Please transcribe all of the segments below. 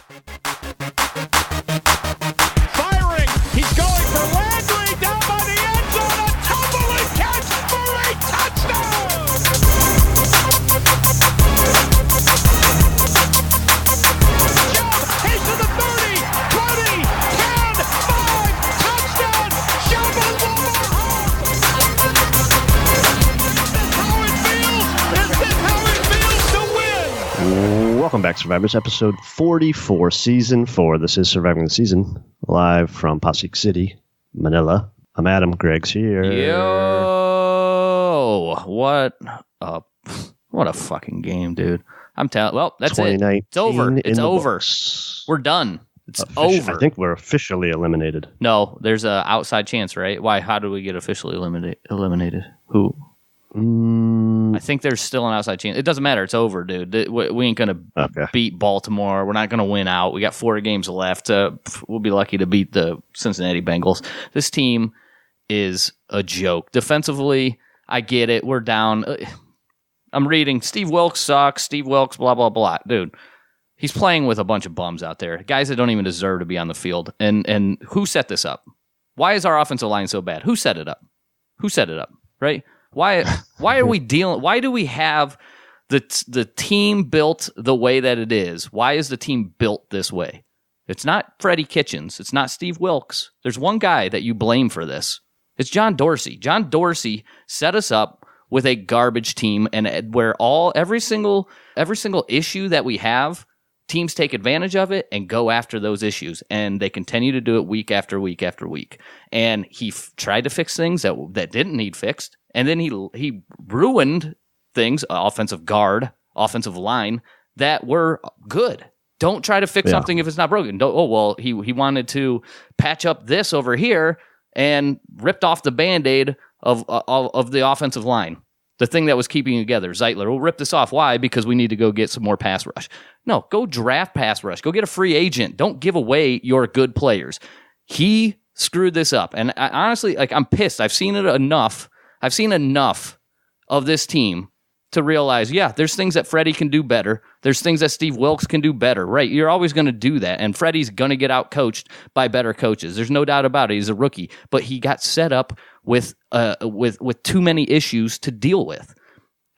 Firing. He's going for Landry down by the end zone. A tumbling catch for a touchdown. Jump. He's to the 30, 20, 10, 5. Touchdown. Is this how it feels to win? Welcome back, Survivors, episode 44, season 4. This is Surviving the Season, live from Pasig City, Manila. I'm Adam. Greg's here. Yo, what a fucking game, dude. I'm telling. Well, that's it. It's over. It's over. We're done. It's over. I think we're officially eliminated. No, there's a outside chance, right? Why? How do we get officially eliminated? Who? I think there's still an outside chance. It doesn't matter. It's over, dude. We ain't going to beat Baltimore. We're not going to win out. We got 4 games left. We'll be lucky to beat the Cincinnati Bengals. This team is a joke. Defensively, I get it. We're down. I'm reading Steve Wilkes sucks. Steve Wilkes, blah, blah, blah. Dude, he's playing with a bunch of bums out there. Guys that don't even deserve to be on the field. And who set this up? Why is our offensive line so bad? Who set it up? Right? Why are we dealing? Why do we have the team built the way that it is? Why is the team built this way? It's not Freddie Kitchens. It's not Steve Wilkes. There's one guy that you blame for this. It's John Dorsey. John Dorsey set us up with a garbage team, and where every single issue that we have, teams take advantage of it and go after those issues, and they continue to do it week after week after week. And he tried to fix things that didn't need fixed. And then he ruined things, offensive guard, offensive line, that were good. Don't try to fix something if it's not broken. He wanted to patch up this over here and ripped off the Band-Aid of the offensive line, the thing that was keeping you together. Zeitler, we'll rip this off. Why? Because we need to go get some more pass rush. No, go draft pass rush. Go get a free agent. Don't give away your good players. He screwed this up. And I, honestly, I'm pissed. I've seen it enough. I've seen enough of this team to realize, there's things that Freddie can do better. There's things that Steve Wilkes can do better, right? You're always going to do that, and Freddie's going to get out-coached by better coaches. There's no doubt about it. He's a rookie, but he got set up with too many issues to deal with.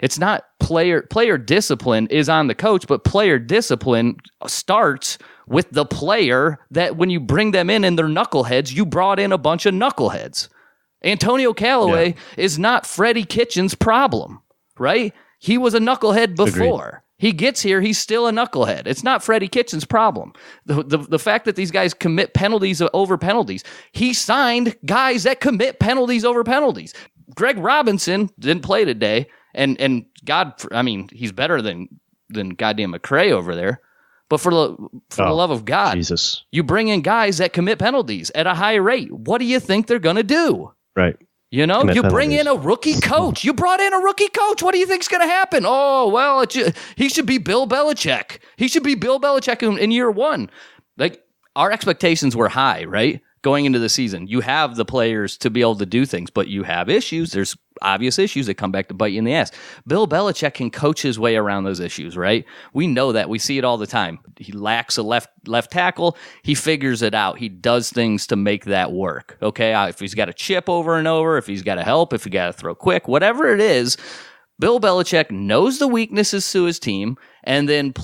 It's not player discipline is on the coach, but player discipline starts with the player that when you bring them in and they're knuckleheads, you brought in a bunch of knuckleheads. Antonio Callaway is not Freddie Kitchens' problem, right? He was a knucklehead before. Agreed. He gets here, he's still a knucklehead. It's not Freddie Kitchens' problem. The fact that these guys commit penalties over penalties, he signed guys that commit penalties over penalties. Greg Robinson didn't play today, and God, I mean, he's better than goddamn McCray over there. But for the love of God, Jesus, you bring in guys that commit penalties at a high rate. What do you think they're going to do? Right. You know, you bring in a rookie coach. You brought in a rookie coach. What do you think's going to happen? Oh, well, he should be Bill Belichick. He should be Bill Belichick in year one. Like, our expectations were high, right? Going into the season, you have the players to be able to do things, but you have issues. There's obvious issues that come back to bite you in the ass. Bill Belichick can coach his way around those issues, right? We know that. We see it all the time. He lacks a left tackle. He figures it out. He does things to make that work, okay? If he's got to chip over and over, if he's got to help, if he got to throw quick, whatever it is, Bill Belichick knows the weaknesses to his team and then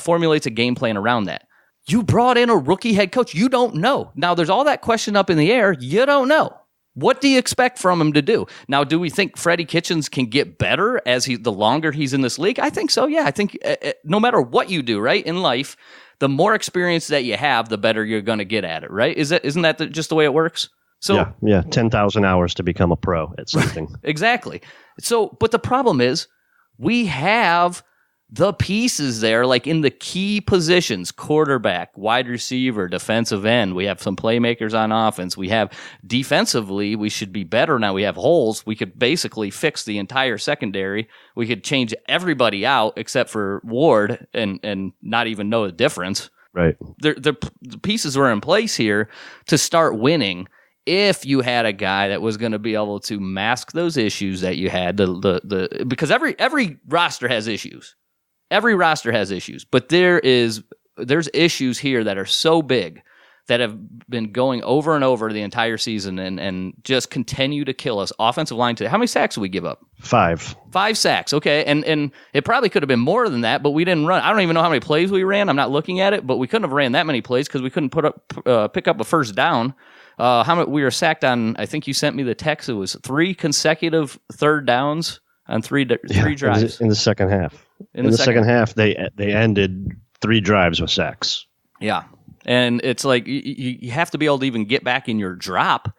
formulates a game plan around that. You brought in a rookie head coach. You don't know. Now, there's all that question up in the air. You don't know. What do you expect from him to do? Now, do we think Freddie Kitchens can get better the longer he's in this league? I think so, yeah. I think no matter what you do, right, in life, the more experience that you have, the better you're going to get at it, right? Isn't that just the way it works? So yeah, 10,000 hours to become a pro at something. Exactly. So, but the problem is we have the pieces there, like in the key positions, quarterback, wide receiver, defensive end. We have some playmakers on offense. We have defensively, we should be better now. We have holes. We could basically fix the entire secondary. We could change everybody out except for Ward and not even know the difference. Right. The pieces were in place here to start winning. If you had a guy that was going to be able to mask those issues that you had, because every roster has issues. Every roster has issues, but there is there's issues here that are so big that have been going over and over the entire season and just continue to kill us. Offensive line today. How many sacks did we give up? 5. 5 sacks, okay. And it probably could have been more than that, but we didn't run. I don't even know how many plays we ran. I'm not looking at it, but we couldn't have ran that many plays because we couldn't pick up a first down. How many we were sacked on? I think you sent me the text. It was 3 consecutive third downs on three drives. In the second half. In the second half, they ended 3 drives with sacks. Yeah. And it's like you have to be able to even get back in your drop.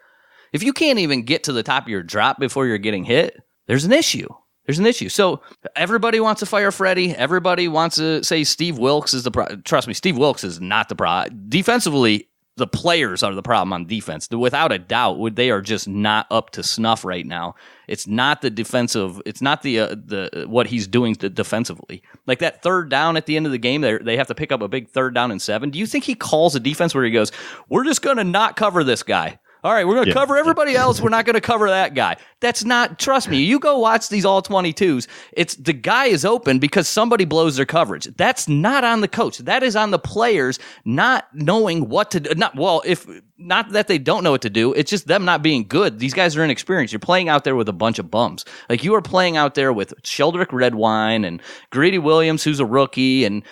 If you can't even get to the top of your drop before you're getting hit, there's an issue. So everybody wants to fire Freddie. Everybody wants to say Steve Wilks is the problem. Trust me, Steve Wilks is not the problem. Defensively, the players are the problem on defense. Without a doubt, they are just not up to snuff right now. It's not the defensive. It's not the what he's doing defensively. Like that third down at the end of the game, they have to pick up a big 3rd down and 7. Do you think he calls a defense where he goes, "We're just going to not cover this guy"? All right, we're going to cover everybody else. We're not going to cover that guy. That's not, trust me, you go watch these all 22s. It's the guy is open because somebody blows their coverage. That's not on the coach. That is on the players not knowing what to do. Not that they don't know what to do. It's just them not being good. These guys are inexperienced. You're playing out there with a bunch of bums. Like you are playing out there with Sheldrick Redwine and Greedy Williams, who's a rookie, and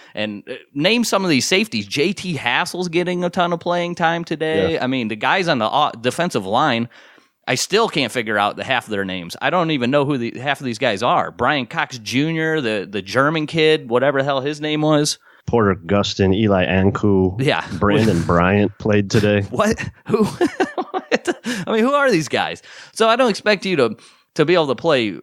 name some of these safeties. JT Hassel's getting a ton of playing time today. Yeah. I mean, the guys on the defensive line, I still can't figure out the half of their names. I don't even know who half of these guys are. Brian Cox Jr., the German kid, whatever the hell his name was. Porter Gustin, Eli Anku, Brandon Bryant played today. What? Who? I mean, who are these guys? So I don't expect you to be able to play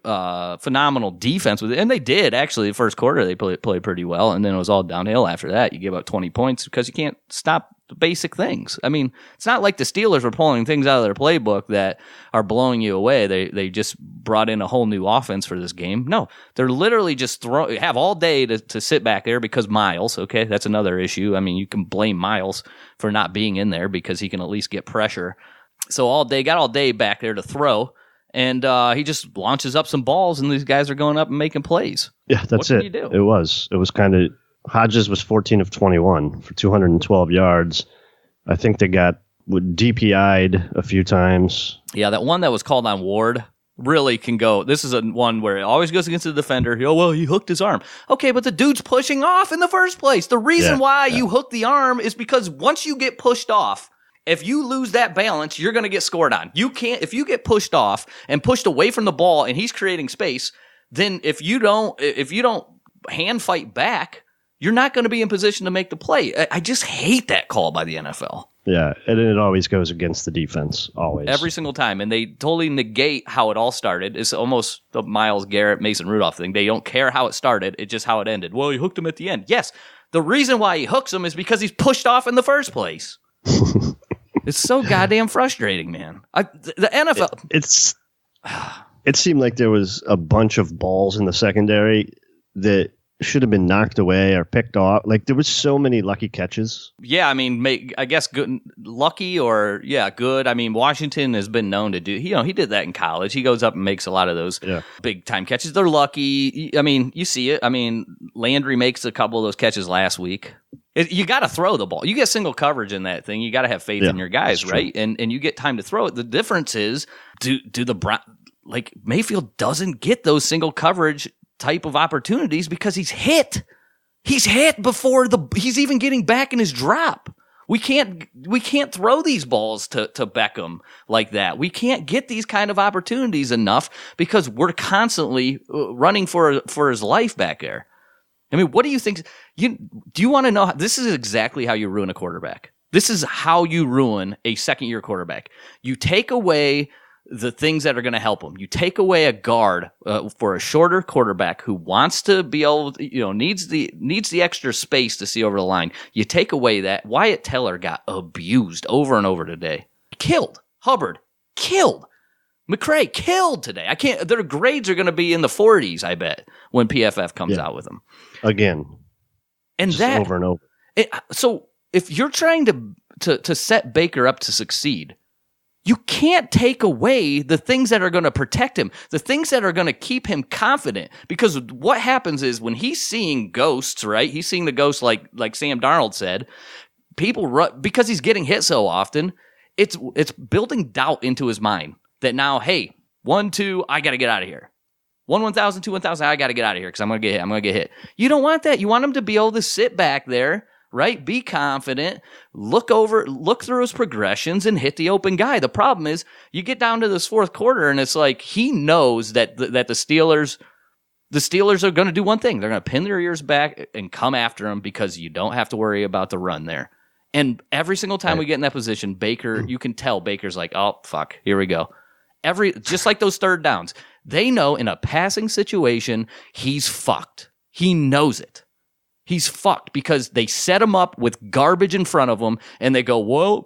phenomenal defense with it. And they did, actually. The first quarter, they played pretty well, and then it was all downhill after that. You give up 20 points because you can't stop the basic things. I mean, it's not like the Steelers were pulling things out of their playbook that are blowing you away. They just brought in a whole new offense for this game. No, they're literally just have all day to sit back there because Miles, okay, that's another issue. I mean, you can blame Miles for not being in there because he can at least get pressure. So got all day back there to throw. And he just launches up some balls, and these guys are going up and making plays. Yeah, that's it. What can you do? It was kind of Hodges was 14 of 21 for 212 yards. I think they got DPI'd a few times. Yeah, that one that was called on Ward really can go. This is a one where it always goes against the defender. Oh, well, he hooked his arm. Okay, but the dude's pushing off in the first place. The reason why you hook the arm is because once you get pushed off, if you lose that balance, you're going to get scored on. You can't, if you get pushed off and pushed away from the ball and he's creating space, then if you don't hand fight back, you're not going to be in position to make the play. I just hate that call by the NFL. Yeah, and it always goes against the defense, always. Every single time, and they totally negate how it all started. It's almost the Myles Garrett, Mason Rudolph thing. They don't care how it started, it's just how it ended. Well, he hooked him at the end. Yes, the reason why he hooks him is because he's pushed off in the first place. It's so goddamn frustrating, man. The NFL... It seemed like there was a bunch of balls in the secondary that should have been knocked away or picked off. Like, there was so many lucky catches. Yeah, I mean, I guess good, lucky or, good. I mean, Washington has been known to do, he did that in college. He goes up and makes a lot of those big-time catches. They're lucky. I mean, you see it. I mean, Landry makes a couple of those catches last week. You got to throw the ball. You get single coverage in that thing. You got to have faith in your guys, right? And you get time to throw it. The difference is, Mayfield doesn't get those single coverage type of opportunities because he's hit. He's hit before he's even getting back in his drop. We can't throw these balls to Beckham like that. We can't get these kind of opportunities enough because we're constantly running for his life back there. I mean, what do you think? Do you want to know? This is exactly how you ruin a quarterback. This is how you ruin a second-year quarterback. You take away the things that are going to help him. You take away a guard for a shorter quarterback who wants to be able, needs the extra space to see over the line. You take away that. Wyatt Teller got abused over and over today. Killed. Hubbard killed. McCray killed today. Their grades are going to be in the 40s, I bet, when PFF comes out with them. Again. And just that over and over. So if you're trying to set Baker up to succeed, You can't take away the things that are going to protect him, the things that are going to keep him confident. Because what happens is when he's seeing ghosts, right? He's seeing the ghosts like Sam Darnold said. People run because he's getting hit so often. It's building doubt into his mind that now, hey, 1, 2, I got to get out of here. 1,000, 2, 1,000, I got to get out of here because I'm going to get hit. I'm going to get hit. You don't want that. You want him to be able to sit back there, right? Be confident, look through his progressions and hit the open guy. The problem is you get down to this fourth quarter and it's like he knows that the Steelers are going to do one thing. They're going to pin their ears back and come after him because you don't have to worry about the run there. And every single time we get in that position, Baker, you can tell Baker's like, oh, fuck, here we go. Just like those third downs, they know in a passing situation, he's fucked. He knows it. He's fucked because they set him up with garbage in front of him and they go, well,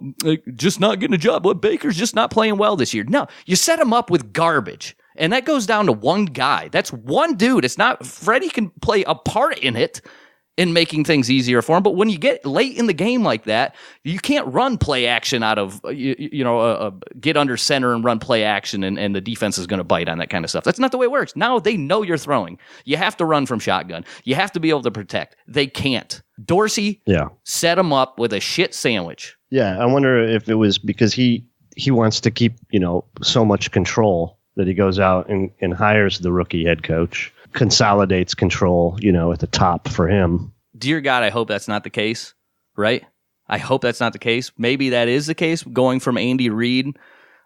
just not getting a job. Well, Baker's just not playing well this year. No, you set him up with garbage. And that goes down to one guy. That's one dude. It's not Freddie can play a part in it in making things easier for him. But when you get late in the game like that, you can't run play action out of, get under center and run play action and the defense is going to bite on that kind of stuff. That's not the way it works. Now they know you're throwing. You have to run from shotgun. You have to be able to protect. They can't. Dorsey set him up with a shit sandwich. Yeah, I wonder if it was because he wants to keep, so much control that he goes out and hires the rookie head coach. Consolidates control, at the top for him. Dear God, I hope that's not the case, right? I hope that's not the case. Maybe that is the case, going from Andy Reid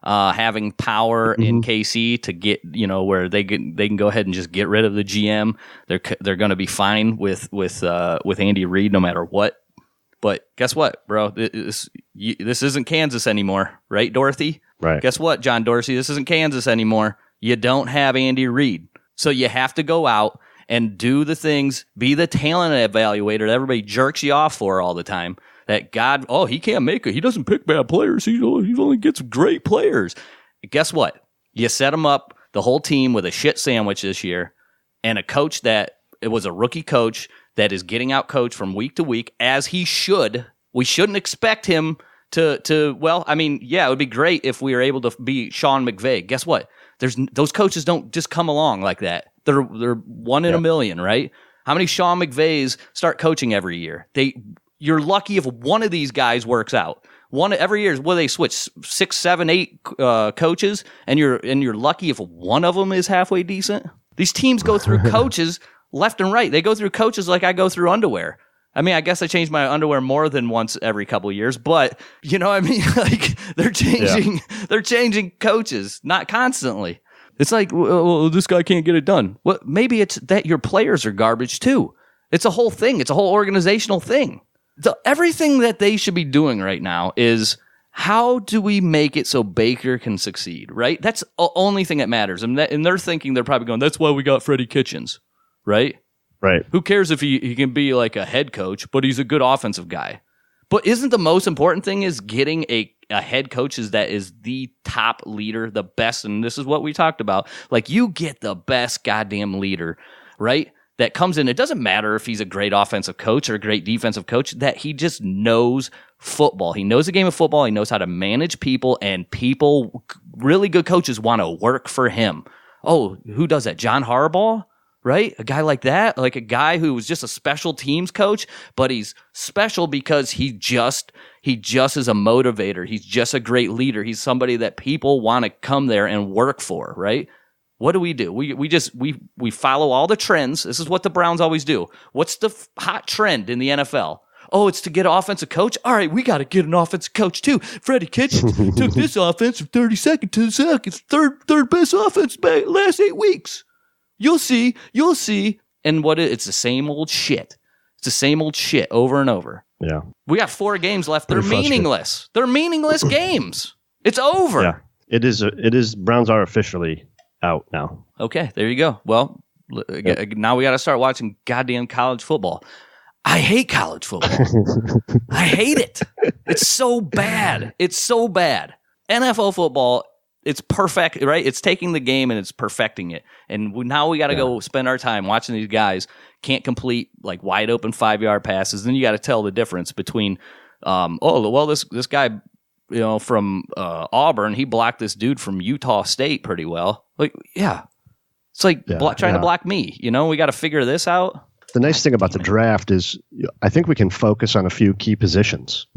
having power in KC to get, where they can go ahead and just get rid of the GM. They're going to be fine with Andy Reid no matter what. But guess what, bro? This isn't Kansas anymore, right, Dorothy? Right. Guess what, John Dorsey? This isn't Kansas anymore. You don't have Andy Reid. So you have to go out and do the things, be the talent evaluator that everybody jerks you off for all the time. That God, he can't make it. He doesn't pick bad players. He only gets great players. Guess what? You set him up, the whole team, with a shit sandwich this year, and a coach that it was a rookie coach that is getting out coached from week to week, as he should. We shouldn't expect him to. Well, I mean, yeah, it would be great if we were able to be Sean McVay. Guess what? Those coaches don't just come along like that. They're one in a million, right? How many Sean McVays start coaching every year? You're lucky if one of these guys works out. One every year. They switch 6, 7, 8 coaches, and you're lucky if one of them is halfway decent. These teams go through coaches left and right. They go through coaches like I go through underwear. I mean, I guess I change my underwear more than once every couple of years, but you know what I mean? Like they're changing coaches, not constantly. It's like, well, this guy can't get it done. Well, maybe it's that your players are garbage too. It's a whole thing. It's a whole organizational thing. Everything that they should be doing right now is how do we make it so Baker can succeed, right? That's the only thing that matters. And they're thinking, they're probably going, that's why we got Freddie Kitchens, right? Right. Who cares if he can be like a head coach, but he's a good offensive guy. But isn't the most important thing is getting a head coach that is the top leader, the best, and this is what we talked about. Like, you get the best goddamn leader, right? That comes in. It doesn't matter if he's a great offensive coach or a great defensive coach, that he just knows football. He knows the game of football. He knows how to manage people, and people, really good coaches, want to work for him. Oh, who does that? John Harbaugh? Right? A guy like that, like a guy who was just a special teams coach, but he's special because he just is a motivator. He's just a great leader. He's somebody that people want to come there and work for, right? What do? We follow all the trends. This is what the Browns always do. What's the hot trend in the NFL? Oh, it's to get an offensive coach? All right, we got to get an offensive coach too. Freddie Kitchens took this offense from 32nd to the second, third best offense last 8 weeks. You'll see. And it's the same old shit. It's the same old shit over and over. Yeah. We got 4 games left. They're meaningless. They're meaningless games. It's over. Yeah. It is. Browns are officially out now. Okay, there you go. Well, now we got to start watching goddamn college football. I hate college football. I hate it. It's so bad. It's so bad. NFL football, it's perfect, right? It's taking the game and it's perfecting it. And now we got to go spend our time watching these guys can't complete like wide open 5-yard passes. Then you got to tell the difference between, this guy from Auburn. He blocked this dude from Utah State pretty well. Like, yeah. It's like trying to block me. We got to figure this out. The nice thing about the draft is I think we can focus on a few key positions.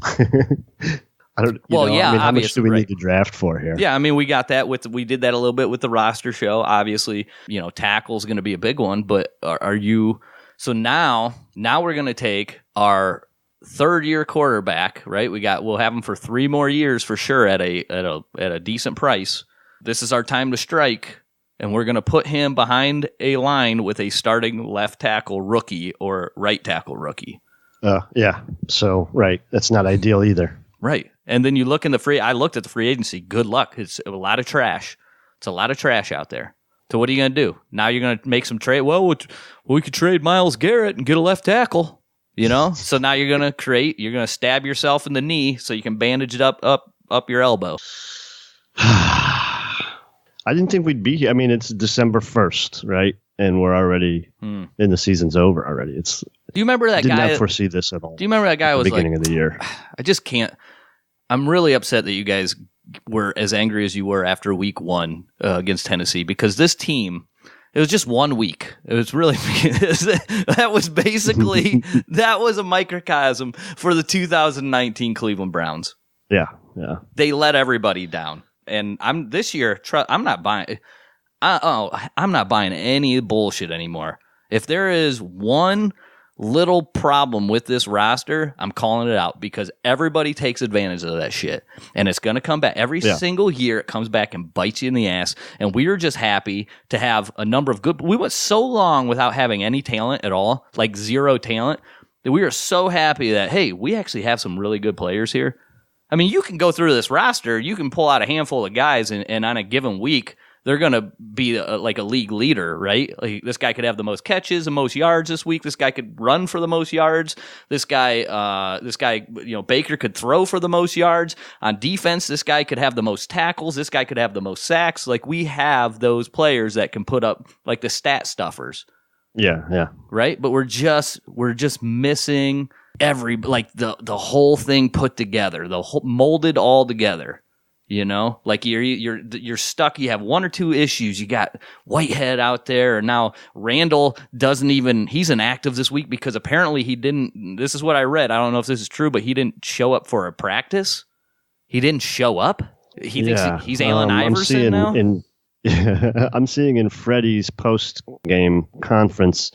How much do we need to draft for here? Yeah, I mean, we got that we did that a little bit with the roster show. Obviously, tackle's going to be a big one, but are you so now we're going to take our third-year quarterback, right? We'll have him for 3 more years for sure at a decent price. This is our time to strike. And we're going to put him behind a line with a starting left tackle rookie or right tackle rookie. Yeah. So, right. That's not ideal either. Right. And then you look in I looked at the free agency. Good luck. It's a lot of trash. It's a lot of trash out there. So what are you going to do? Now you're going to make some trade. Well, we could trade Myles Garrett and get a left tackle, So now you're going to stab yourself in the knee so you can bandage it up your elbow. I didn't think we'd be here. I mean, it's December 1st, right? And we're already in the season's over already. Do you remember that guy? Did not foresee this at all. Do you remember that guy was beginning of the year? I just can't. I'm really upset that you guys were as angry as you were after week 1 against Tennessee because this team, it was just 1 week. It was really, that was a microcosm for the 2019 Cleveland Browns. Yeah. They let everybody down. And I'm not buying. I'm not buying any bullshit anymore. If there is one little problem with this roster, I'm calling it out because everybody takes advantage of that shit, and it's going to come back every single year. It comes back and bites you in the ass. And we are just happy to have a number of good. We went so long without having any talent at all, like zero talent, that we are so happy that hey, we actually have some really good players here. I mean, you can go through this roster, you can pull out a handful of guys, and on a given week, they're going to be like a league leader, right? Like this guy could have the most catches and most yards this week. This guy could run for the most yards. This guy, Baker could throw for the most yards. On defense, this guy could have the most tackles. This guy could have the most sacks. Like we have those players that can put up like the stat stuffers. Yeah. Right? But we're just missing the whole thing put together, molded all together, like you're stuck. You have 1 or 2 issues. You got Whitehead out there, and now Randall he's inactive this week because apparently he didn't, this is what I read. I don't know if this is true, but he didn't show up for a practice. He didn't show up. He thinks he's Allen Iverson now. I'm seeing in Freddie's post-game conference,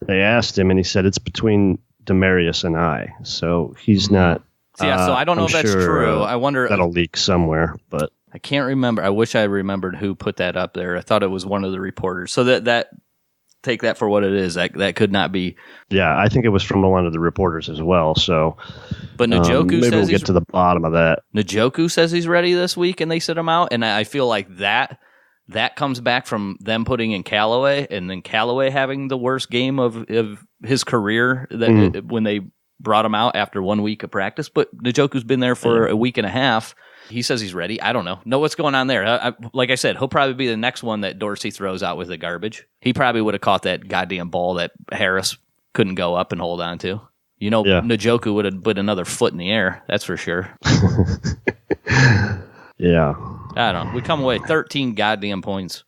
they asked him, and he said it's between Demarius and I. So he's not. So I don't know if that's true. I wonder. That'll leak somewhere, but I can't remember. I wish I remembered who put that up there. I thought it was one of the reporters. So that take that for what it is. That could not be. Yeah, I think it was from one of the reporters as well. So, but Njoku maybe says we'll get to the bottom of that. Njoku says he's ready this week, and they sit him out. And I feel like that comes back from them putting in Callaway, and then Callaway having the worst game of his career when they brought him out after 1 week of practice. But Njoku's been there for a week and a half. He says he's ready. I don't know what's going on there. Like I said, he'll probably be the next one that Dorsey throws out with the garbage. He probably would have caught that goddamn ball that Harris couldn't go up and hold on to. Njoku would have put another foot in the air. That's for sure. Yeah. I don't know. We come away 13 goddamn points.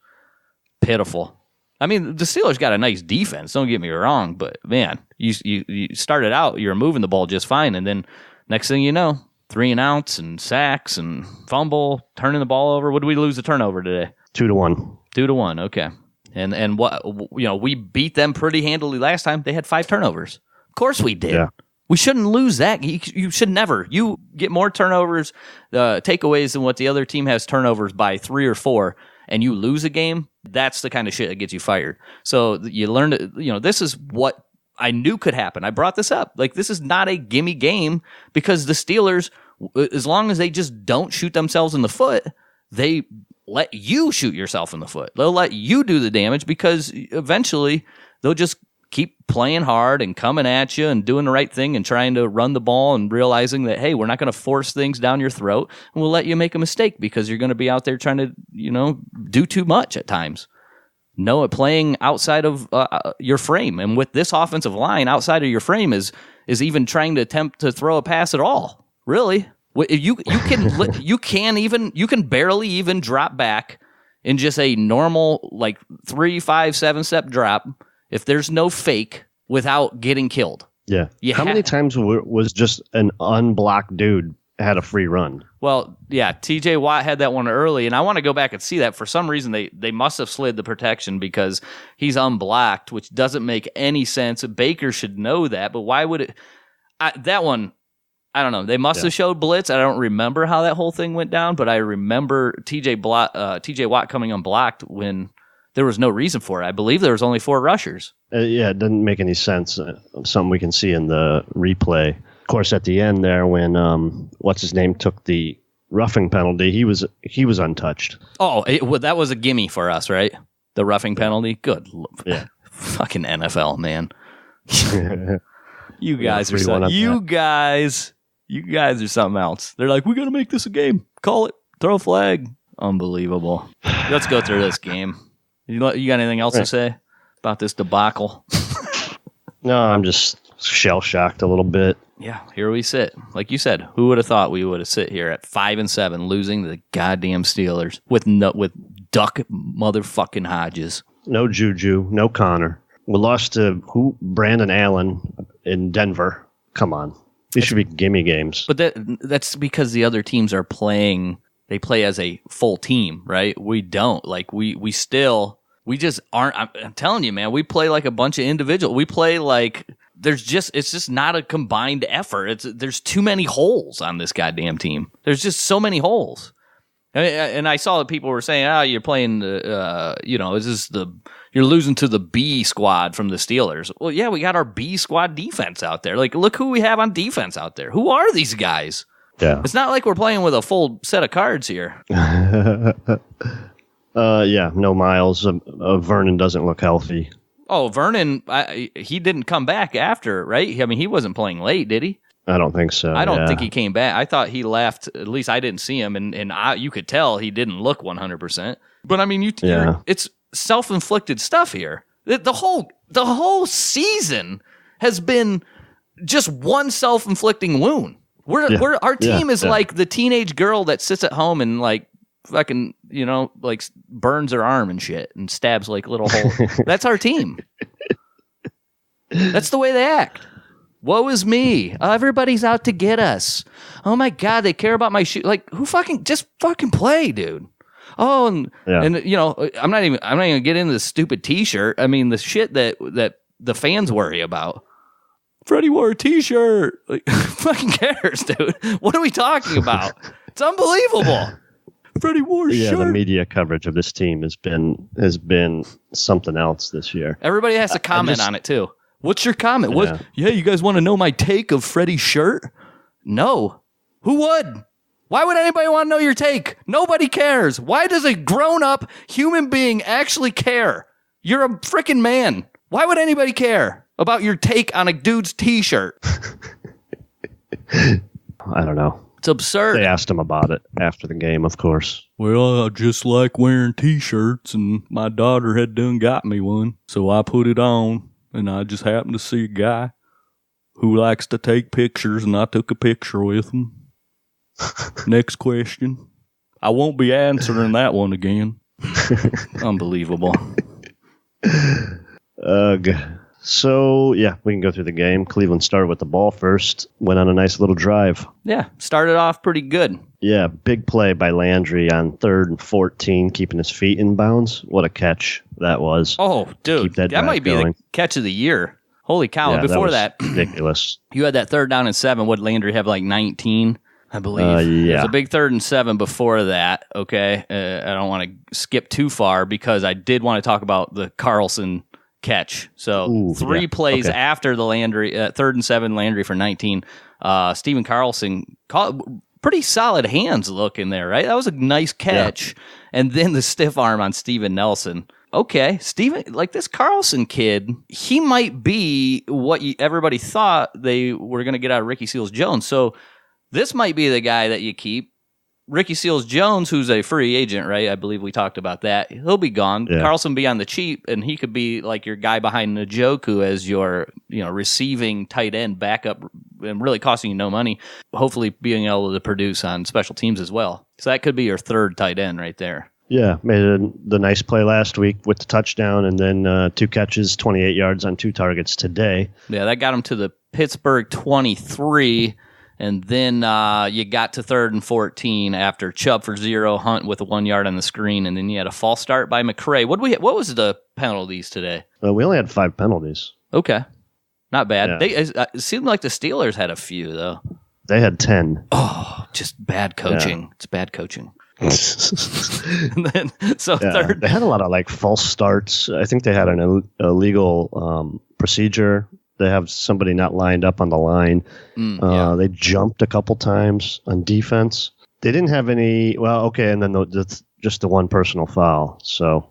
Pitiful. I mean, the Steelers got a nice defense. Don't get me wrong, but man, you started out, you're moving the ball just fine, and then next thing you know, 3 and outs and sacks and fumble, turning the ball over. What did we lose the turnover today? 2-1. 2-1. Okay. And what we beat them pretty handily last time. They had 5 turnovers. Of course we did. Yeah. We shouldn't lose that. You should never. You get more turnovers, takeaways than what the other team has turnovers by 3 or 4, and you lose a game. That's the kind of shit that gets you fired. So you learn to, this is what I knew could happen. I brought this up. Like, this is not a gimme game because the Steelers, as long as they just don't shoot themselves in the foot, they let you shoot yourself in the foot. They'll let you do the damage because eventually they'll just keep playing hard and coming at you and doing the right thing and trying to run the ball and realizing that, hey, we're not going to force things down your throat and we'll let you make a mistake because you're going to be out there trying to, do too much at times. Playing outside of your frame. And with this offensive line, outside of your frame is even trying to attempt to throw a pass at all. Really? You can barely even drop back in just a normal like 3, 5, 7 step drop if there's no fake without getting killed. Yeah. How many times was just an unblocked dude had a free run? Well, yeah, TJ Watt had that one early, and I want to go back and see that. For some reason, they must have slid the protection because he's unblocked, which doesn't make any sense. Baker should know that, but why would it? That one, I don't know. They must have showed blitz. I don't remember how that whole thing went down, but I remember TJ Watt coming unblocked when there was no reason for it. I believe there was only 4 rushers. It doesn't make any sense. Something we can see in the replay. Of course, at the end there, when what's his name took the roughing penalty, he was untouched. Oh, that was a gimme for us, right? The roughing penalty. Good. Yeah. Fucking NFL, man. You guys are something. You guys are something else. They're like, we got to make this a game. Call it. Throw a flag. Unbelievable. Let's go through this game. You got anything else to say about this debacle? No, I'm just shell-shocked a little bit. Yeah, here we sit. Like you said, who would have thought we would have sit here at 5-7 losing to the goddamn Steelers with Duck motherfucking Hodges. No Juju, no Connor. We lost to Brandon Allen in Denver. Come on. These should be gimme games. But that's because the other teams are playing, they play as a full team, right? We don't. Like we just aren't. I'm telling you, man, we play like a bunch of individuals. We play like it's just not a combined effort. There's too many holes on this goddamn team. There's just so many holes. And I saw that people were saying, you're playing, you're losing to the B squad from the Steelers. Well, yeah, we got our B squad defense out there. Like, look who we have on defense out there. Who are these guys? Yeah. It's not like we're playing with a full set of cards here. No Miles. Vernon doesn't look healthy. Oh, Vernon, he didn't come back after, right? I mean, he wasn't playing late, did he? I don't think so. I don't think he came back. I thought he left. At least I didn't see him, and you could tell he didn't look 100%. But I mean, it's self-inflicted stuff here. The whole season has been just one self-inflicting wound. Our team is like the teenage girl that sits at home and like fucking like burns her arm and shit and stabs like little holes. That's our team. That's the way they act. Woe is me. Everybody's out to get us. Oh my God, they care about my shoe. Like, who just fucking play, dude. Oh, and I'm not even gonna get into the stupid T-shirt. I mean, the shit that the fans worry about. Freddie wore a T-shirt. Like, fucking cares, dude. What are we talking about? It's unbelievable. Freddie wore a shirt. Yeah, the media coverage of this team has been something else this year. Everybody has to comment on it too. What's your comment? Yeah, you guys want to know my take of Freddie's shirt? No. Who would? Why would anybody want to know your take? Nobody cares. Why does a grown-up human being actually care? You're a freaking man. Why would anybody care about your take on a dude's T-shirt? I don't know. It's absurd. They asked him about it after the game, of course. Well, I just like wearing T-shirts, and my daughter had done got me one, so I put it on. And I just happened to see a guy who likes to take pictures, and I took a picture with him. Next question. I won't be answering that one again. Unbelievable. So, yeah, we can go through the game. Cleveland started with the ball first, went on a nice little drive. Yeah, started off pretty good. Yeah, big play by Landry on 3rd and 14, keeping his feet in bounds. What a catch that was. Oh, dude, that might be the catch of the year. Holy cow. Yeah, before that, ridiculous. You had that 3rd down and 7. What, Landry have like 19, I believe? Yeah. It was a big 3rd and 7 before that, okay? I don't want to skip too far because I did want to talk about the Carlson catch. So 3 plays after the Landry, 3rd and 7, Landry for 19. Stephen Carlson pretty solid hands look in there, right? That was a nice catch. Yeah. And then the stiff arm on Steven Nelson. Okay, Steven, like this Carlson kid, he might be what everybody thought they were going to get out of Ricky Seals-Jones. So this might be the guy that you keep Ricky Seals-Jones, who's a free agent, right? I believe we talked about that. He'll be gone. Yeah. Carlson be on the cheap, and he could be like your guy behind Njoku as your receiving tight end backup, and really costing you no money. Hopefully, being able to produce on special teams as well. So that could be your third tight end right there. Yeah, made the nice play last week with the touchdown, and then 2 catches, 28 yards on 2 targets today. Yeah, that got him to the Pittsburgh 23, and then you got to 3rd and 14 after Chubb for 0, Hunt with a 1 yard on the screen, and then you had a false start by McCray. What was the penalties today? We only had 5 penalties. Okay, not bad. Yeah. It seemed like the Steelers had a few, though. They had 10. Oh, just bad coaching. Yeah. It's bad coaching. Third, they had a lot of like false starts. I think they had an illegal procedure. They have somebody not lined up on the line. They jumped a couple times on defense. They didn't have any. Well, okay, and then just the one personal foul. So,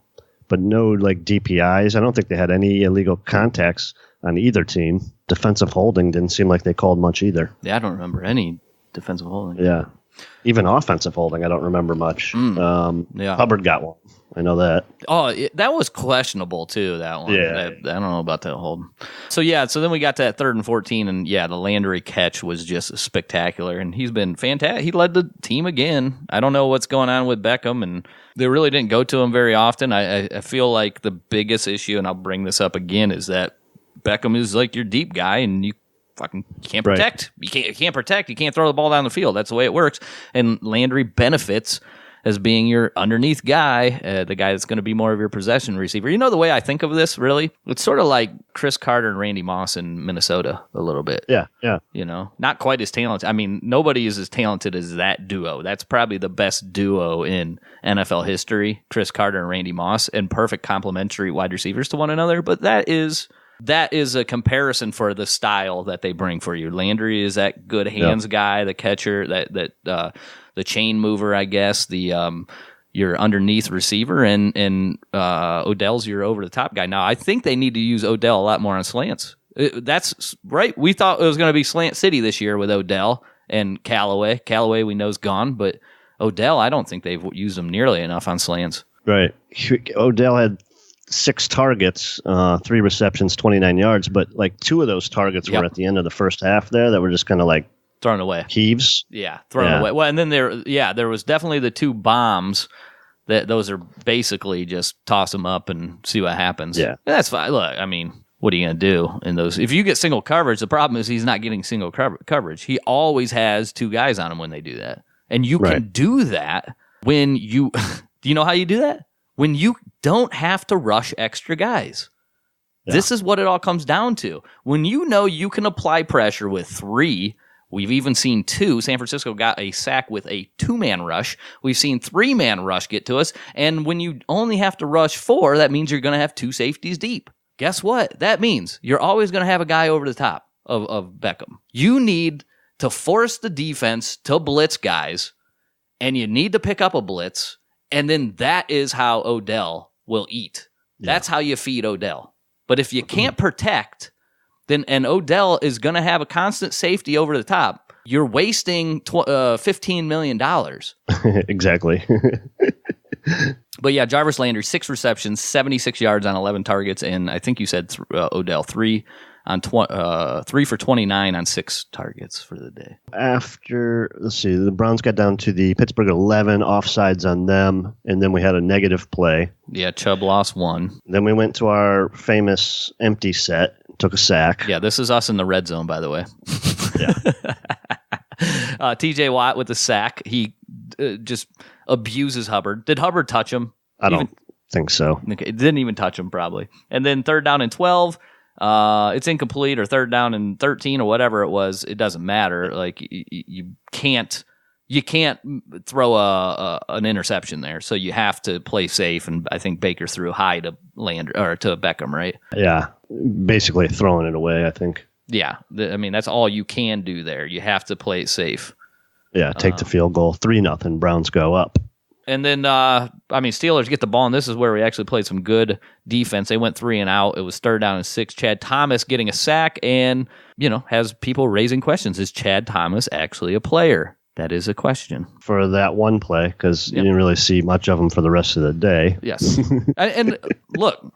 but no like DPIs. I don't think they had any illegal contacts on either team. Defensive holding didn't seem like they called much either. Yeah, I don't remember any defensive holding. Yeah. Even offensive holding, I don't remember much. Hubbard got one. I know that. Oh, that was questionable, too, that one. Yeah. I don't know about that hold. So then we got to that 3rd and 14, and the Landry catch was just spectacular, and he's been fantastic. He led the team again. I don't know what's going on with Beckham, and they really didn't go to him very often. I feel like the biggest issue, and I'll bring this up again, is that Beckham is like your deep guy, and you fucking can't protect. Right. You can't protect. You can't throw the ball down the field. That's the way it works. And Landry benefits as being your underneath guy, the guy that's going to be more of your possession receiver. You know the way I think of this, really? It's sort of like Chris Carter and Randy Moss in Minnesota a little bit. Yeah. Not quite as talented. I mean, nobody is as talented as that duo. That's probably the best duo in NFL history, Chris Carter and Randy Moss, and perfect complementary wide receivers to one another. But that is a comparison for the style that they bring for you. Landry is that good hands guy, the catcher, the chain mover, I guess, your underneath receiver, and Odell's your over the top guy. Now, I think they need to use Odell a lot more on slants. That's right. We thought it was going to be Slant City this year with Odell and Callaway. Callaway we know is gone, but Odell, I don't think they've used him nearly enough on slants. Right. Odell had 6 targets, 3 receptions, 29 yards, but like 2 of those targets were at the end of the first half there that were just kind of like thrown away. Heaves. Yeah, thrown away. Well, and then there was definitely the 2 bombs that those are basically just toss them up and see what happens. Yeah. And that's fine. Look, I mean, what are you going to do in those? If you get single coverage, the problem is he's not getting single coverage. He always has 2 guys on him when they do that. And you can do that when you do you know how you do that? When you don't have to rush extra guys. Yeah. This is what it all comes down to. When you know you can apply pressure with 3, we've even seen 2. San Francisco got a sack with a 2-man rush. We've seen 3-man rush get to us. And when you only have to rush 4, that means you're going to have 2 safeties deep. Guess what? That means you're always going to have a guy over the top of Beckham. You need to force the defense to blitz guys, and you need to pick up a blitz. And then that is how Odell will eat. Yeah. That's how you feed Odell. But if you can't protect, then and Odell is going to have a constant safety over the top, you're wasting $15 million. Exactly. But yeah, Jarvis Landry, 6 receptions, 76 yards on 11 targets, and I think you said Odell 3 for 29 on 6 targets for the day. After, let's see, the Browns got down to the Pittsburgh 11, offsides on them, and then we had a negative play. Yeah, Chubb lost 1. Then we went to our famous empty set, took a sack. Yeah, this is us in the red zone, by the way. Yeah. TJ Watt with the sack. He just abuses Hubbard. Did Hubbard touch him? I don't think so. Okay, it didn't even touch him, probably. And then 3rd down and 12. It's incomplete, or 3rd down and 13 or whatever it was. It doesn't matter. Like you can't throw an interception there. So you have to play safe. And I think Baker threw high to Landry or to Beckham, right? Yeah, basically throwing it away, I think. Yeah, I mean that's all you can do there. You have to play it safe. Yeah, take the field goal. 3-0. Browns go up. And then, Steelers get the ball, and this is where we actually played some good defense. They went 3 and out. It was 3rd down and 6. Chad Thomas getting a sack and, has people raising questions. Is Chad Thomas actually a player? That is a question. For that one play, because you didn't really see much of him for the rest of the day. Yes. And look,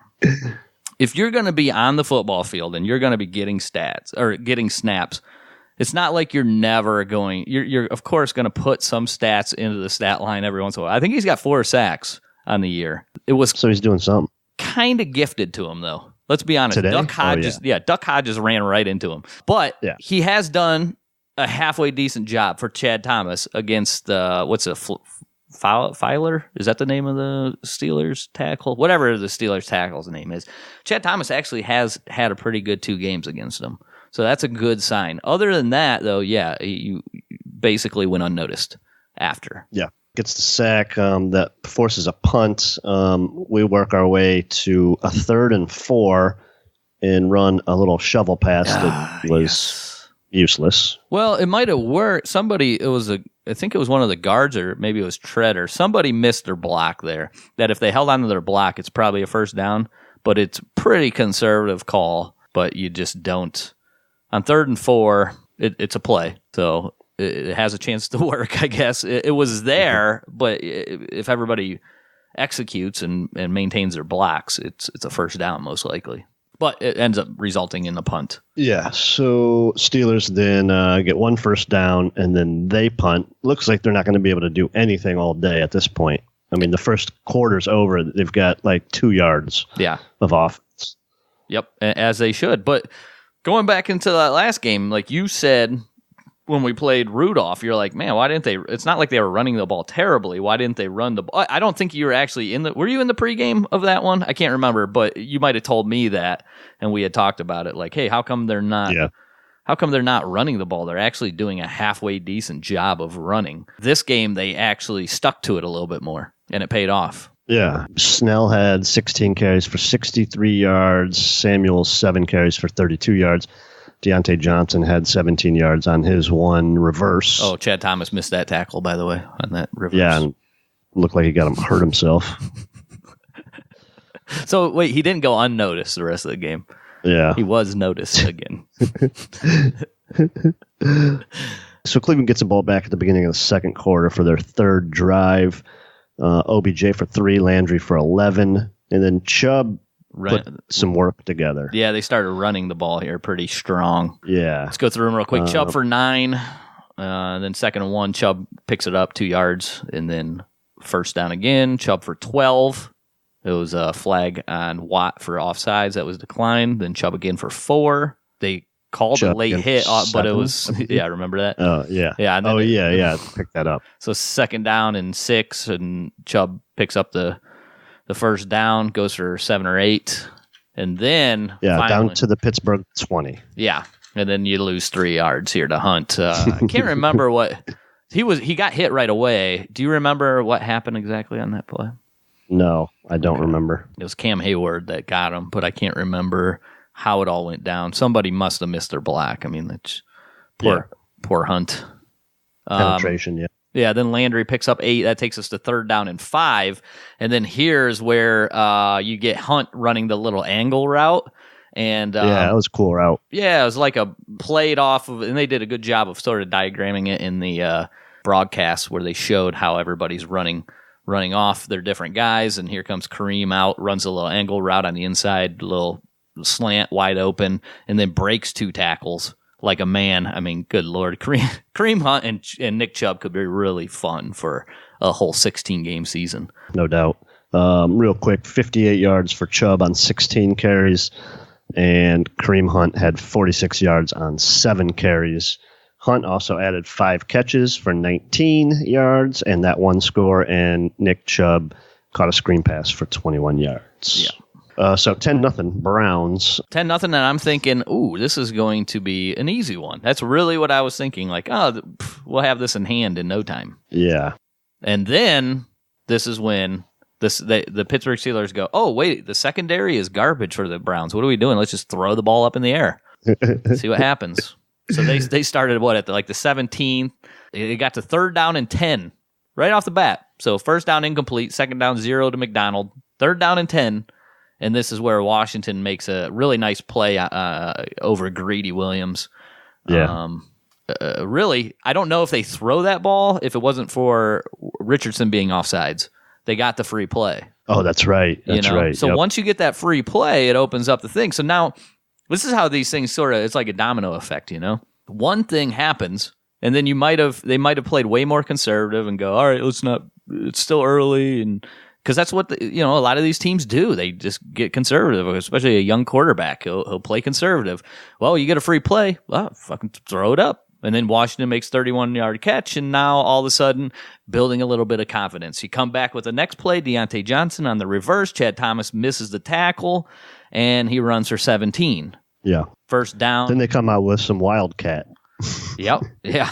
if you're going to be on the football field and you're going to be getting stats or getting snaps, it's not like you're never going. You're of course going to put some stats into the stat line every once in a while. I think he's got 4 sacks on the year. So he's doing something. Kind of gifted to him though. Let's be honest. Today? Duck Hodges, Duck Hodges ran right into him. But he has done a halfway decent job for Chad Thomas against Filer? Is that the name of the Steelers tackle? Whatever the Steelers tackle's name is. Chad Thomas actually has had a pretty good 2 games against them. So that's a good sign. Other than that, though, you basically went unnoticed after. Yeah. Gets the sack that forces a punt. We work our way to a 3rd and 4 and run a little shovel pass that was useless. Well, it might have worked. I think it was one of the guards, or maybe it was Treader. Somebody missed their block there. That if they held onto their block, it's probably a first down, but it's pretty conservative call. But you just don't. On 3rd and 4, it's a play, so it has a chance to work, I guess. It was there, but if everybody executes and maintains their blocks, it's a first down most likely. But it ends up resulting in a punt. Yeah. So Steelers then get 1 first down, and then they punt. Looks like they're not going to be able to do anything all day at this point. I mean, the first quarter's over. They've got like 2 yards of offense. Yep, as they should. But going back into that last game, like you said, when we played Rudolph, you're like, man, why didn't they? It's not like they were running the ball terribly. Why didn't they run the ball? I don't think you were actually were you in the pregame of that one? I can't remember, but you might have told me that, and we had talked about it. Like, hey, how come they're not? Yeah. How come they're not running the ball? They're actually doing a halfway decent job of running. This game, they actually stuck to it a little bit more, and it paid off. Yeah. Snell had 16 carries for 63 yards. Samuel, 7 carries for 32 yards. Deontay Johnson had 17 yards on his one reverse. Oh, Chad Thomas missed that tackle, by the way, on that reverse. Yeah, and looked like he hurt himself. So, wait, he didn't go unnoticed the rest of the game. Yeah. He was noticed again. So Cleveland gets the ball back at the beginning of the second quarter for their 3rd drive. OBJ for 3, Landry for 11, and then Chubb put some work together. Yeah, they started running the ball here pretty strong. Yeah. Let's go through them real quick. Chubb for 9. Then 2nd and 1, Chubb picks it up 2 yards. And then first down again, Chubb for 12. It was a flag on Watt for offsides. That was declined. Then Chubb again for 4. They called Chubb a late hit, but it was, remember that? Oh, yeah. Yeah. Pick that up. So 2nd down and 6, and Chubb picks up the first down, goes for 7 or 8, and then finally, down to the Pittsburgh 20. Yeah, and then you lose 3 yards here to Hunt. I can't remember what he got hit right away. Do you remember what happened exactly on that play? No, I don't remember. It was Cam Hayward that got him, but I can't remember how it all went down. Somebody must have missed their block. I mean, that's poor Hunt. Penetration, yeah. Yeah, then Landry picks up 8. That takes us to 3rd down and 5. And then here's where you get Hunt running the little angle route. And that was a cool route. Yeah, it was like a played off of, and they did a good job of sort of diagramming it in the broadcast where they showed how everybody's running off their different guys. And here comes Kareem out, runs a little angle route on the inside, little slant wide open, and then breaks 2 tackles. Like a man. I mean, good Lord. Kareem Hunt and Nick Chubb could be really fun for a whole 16-game season. No doubt. Real quick, 58 yards for Chubb on 16 carries, and Kareem Hunt had 46 yards on 7 carries. Hunt also added 5 catches for 19 yards and that 1 score, and Nick Chubb caught a screen pass for 21 yards. Yeah. So 10-0 Browns. 10-0, and I'm thinking, ooh, this is going to be an easy one. That's really what I was thinking. Like, we'll have this in hand in no time. Yeah. And then this is when the Pittsburgh Steelers go, oh, wait, the secondary is garbage for the Browns. What are we doing? Let's just throw the ball up in the air. See what happens. So they started, at the 17th. They got to 3rd down and 10 right off the bat. So first down incomplete, 2nd down 0 to McDonald, 3rd down and 10. And this is where Washington makes a really nice play over Greedy Williams. Yeah. really, I don't know if they throw that ball if it wasn't for Richardson being offsides. They got the free play. Oh, that's right. That's right. So once you get that free play, it opens up the thing. So now this is how these things it's like a domino effect, One thing happens, and then they might have played way more conservative and go, all right, it's still early. And because that's what, a lot of these teams do. They just get conservative, especially a young quarterback. He'll play conservative. Well, you get a free play. Well, fucking throw it up. And then Washington makes 31-yard catch, and now all of a sudden building a little bit of confidence. You come back with the next play, Deontay Johnson on the reverse. Chad Thomas misses the tackle, and he runs for 17. Yeah. First down. Then they come out with some wildcat. Yep. Yeah.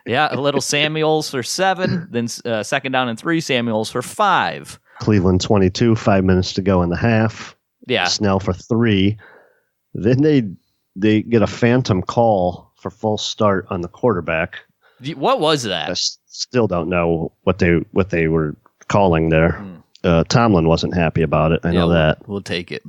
Yeah, a little Samuels for 7. Then second down and 3, Samuels for 5. Cleveland 22, 5 minutes to go in the half. Yeah. Snell for 3. Then they get a phantom call for full start on the quarterback. What was that? I still don't know what they were calling there. Tomlin wasn't happy about it. I know that. We'll take it.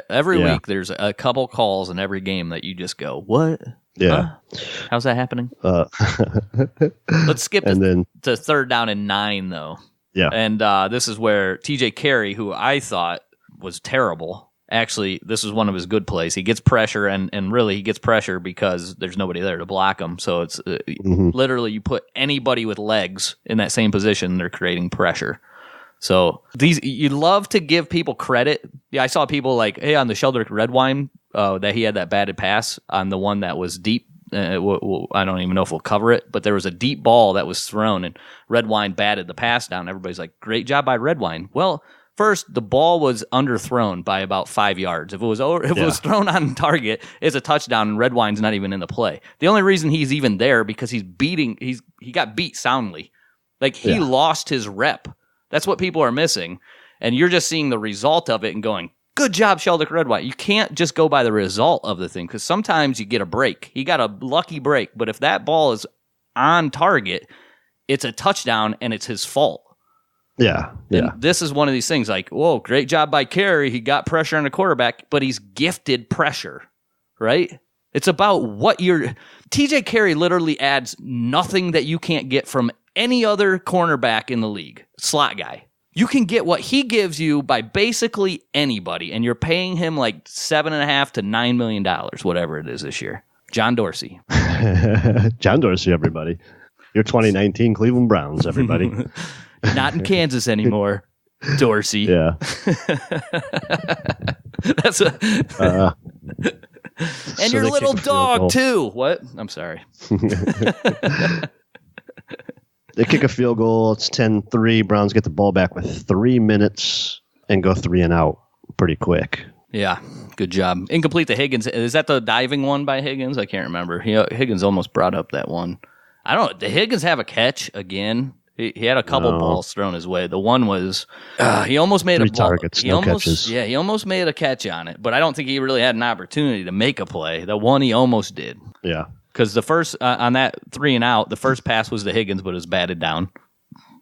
Every week there's a couple calls in every game that you just go, what? Yeah. Huh? How's that happening? Let's skip to third down and 9, though. Yeah. And this is where TJ Carey, who I thought was terrible, actually, this is one of his good plays. He gets pressure, and really he gets pressure because there's nobody there to block him. So it's literally you put anybody with legs in that same position, they're creating pressure. So you love to give people credit. Yeah, I saw people like, hey, on the Sheldrick Redwine, that he had that batted pass on the one that was deep. I don't even know if we'll cover it, but there was a deep ball that was thrown, and Redwine batted the pass down. Everybody's like, great job by Redwine. Well, first, the ball was underthrown by about 5 yards. If it was thrown on target, it's a touchdown, and Redwine's not even in the play. The only reason he's even there because he got beat soundly. Like, he lost his rep. That's what people are missing. And you're just seeing the result of it and going, good job, Sheldrick Redwine. You can't just go by the result of the thing, because sometimes you get a break. He got a lucky break, but if that ball is on target, it's a touchdown, and it's his fault. Yeah. And this is one of these things like, whoa, great job by Carey. He got pressure on the quarterback, but he's gifted pressure, right? It's about TJ Carey literally adds nothing that you can't get from any other cornerback in the league, slot guy. You can get what he gives you by basically anybody, and you're paying him like $7.5 to $9 million, whatever it is this year. John Dorsey. John Dorsey, everybody. Your 2019 Cleveland Browns, everybody. Not in Kansas anymore, Dorsey. Yeah. That's and your little dog, too. What? I'm sorry. They kick a field goal. It's 10-3. Browns get the ball back with 3 minutes and go 3 and out pretty quick. Yeah, good job. Incomplete to Higgins. Is that the diving one by Higgins? I can't remember. Higgins almost brought up that one. I don't know. Did Higgins have a catch again? He had a couple balls thrown his way. The one was he almost made 3 a ball. targets, no catches. Yeah, he almost made a catch on it, but I don't think he really had an opportunity to make a play. The one he almost did. Yeah. Because the first, on that 3 and out, the first pass was to Higgins, but it was batted down.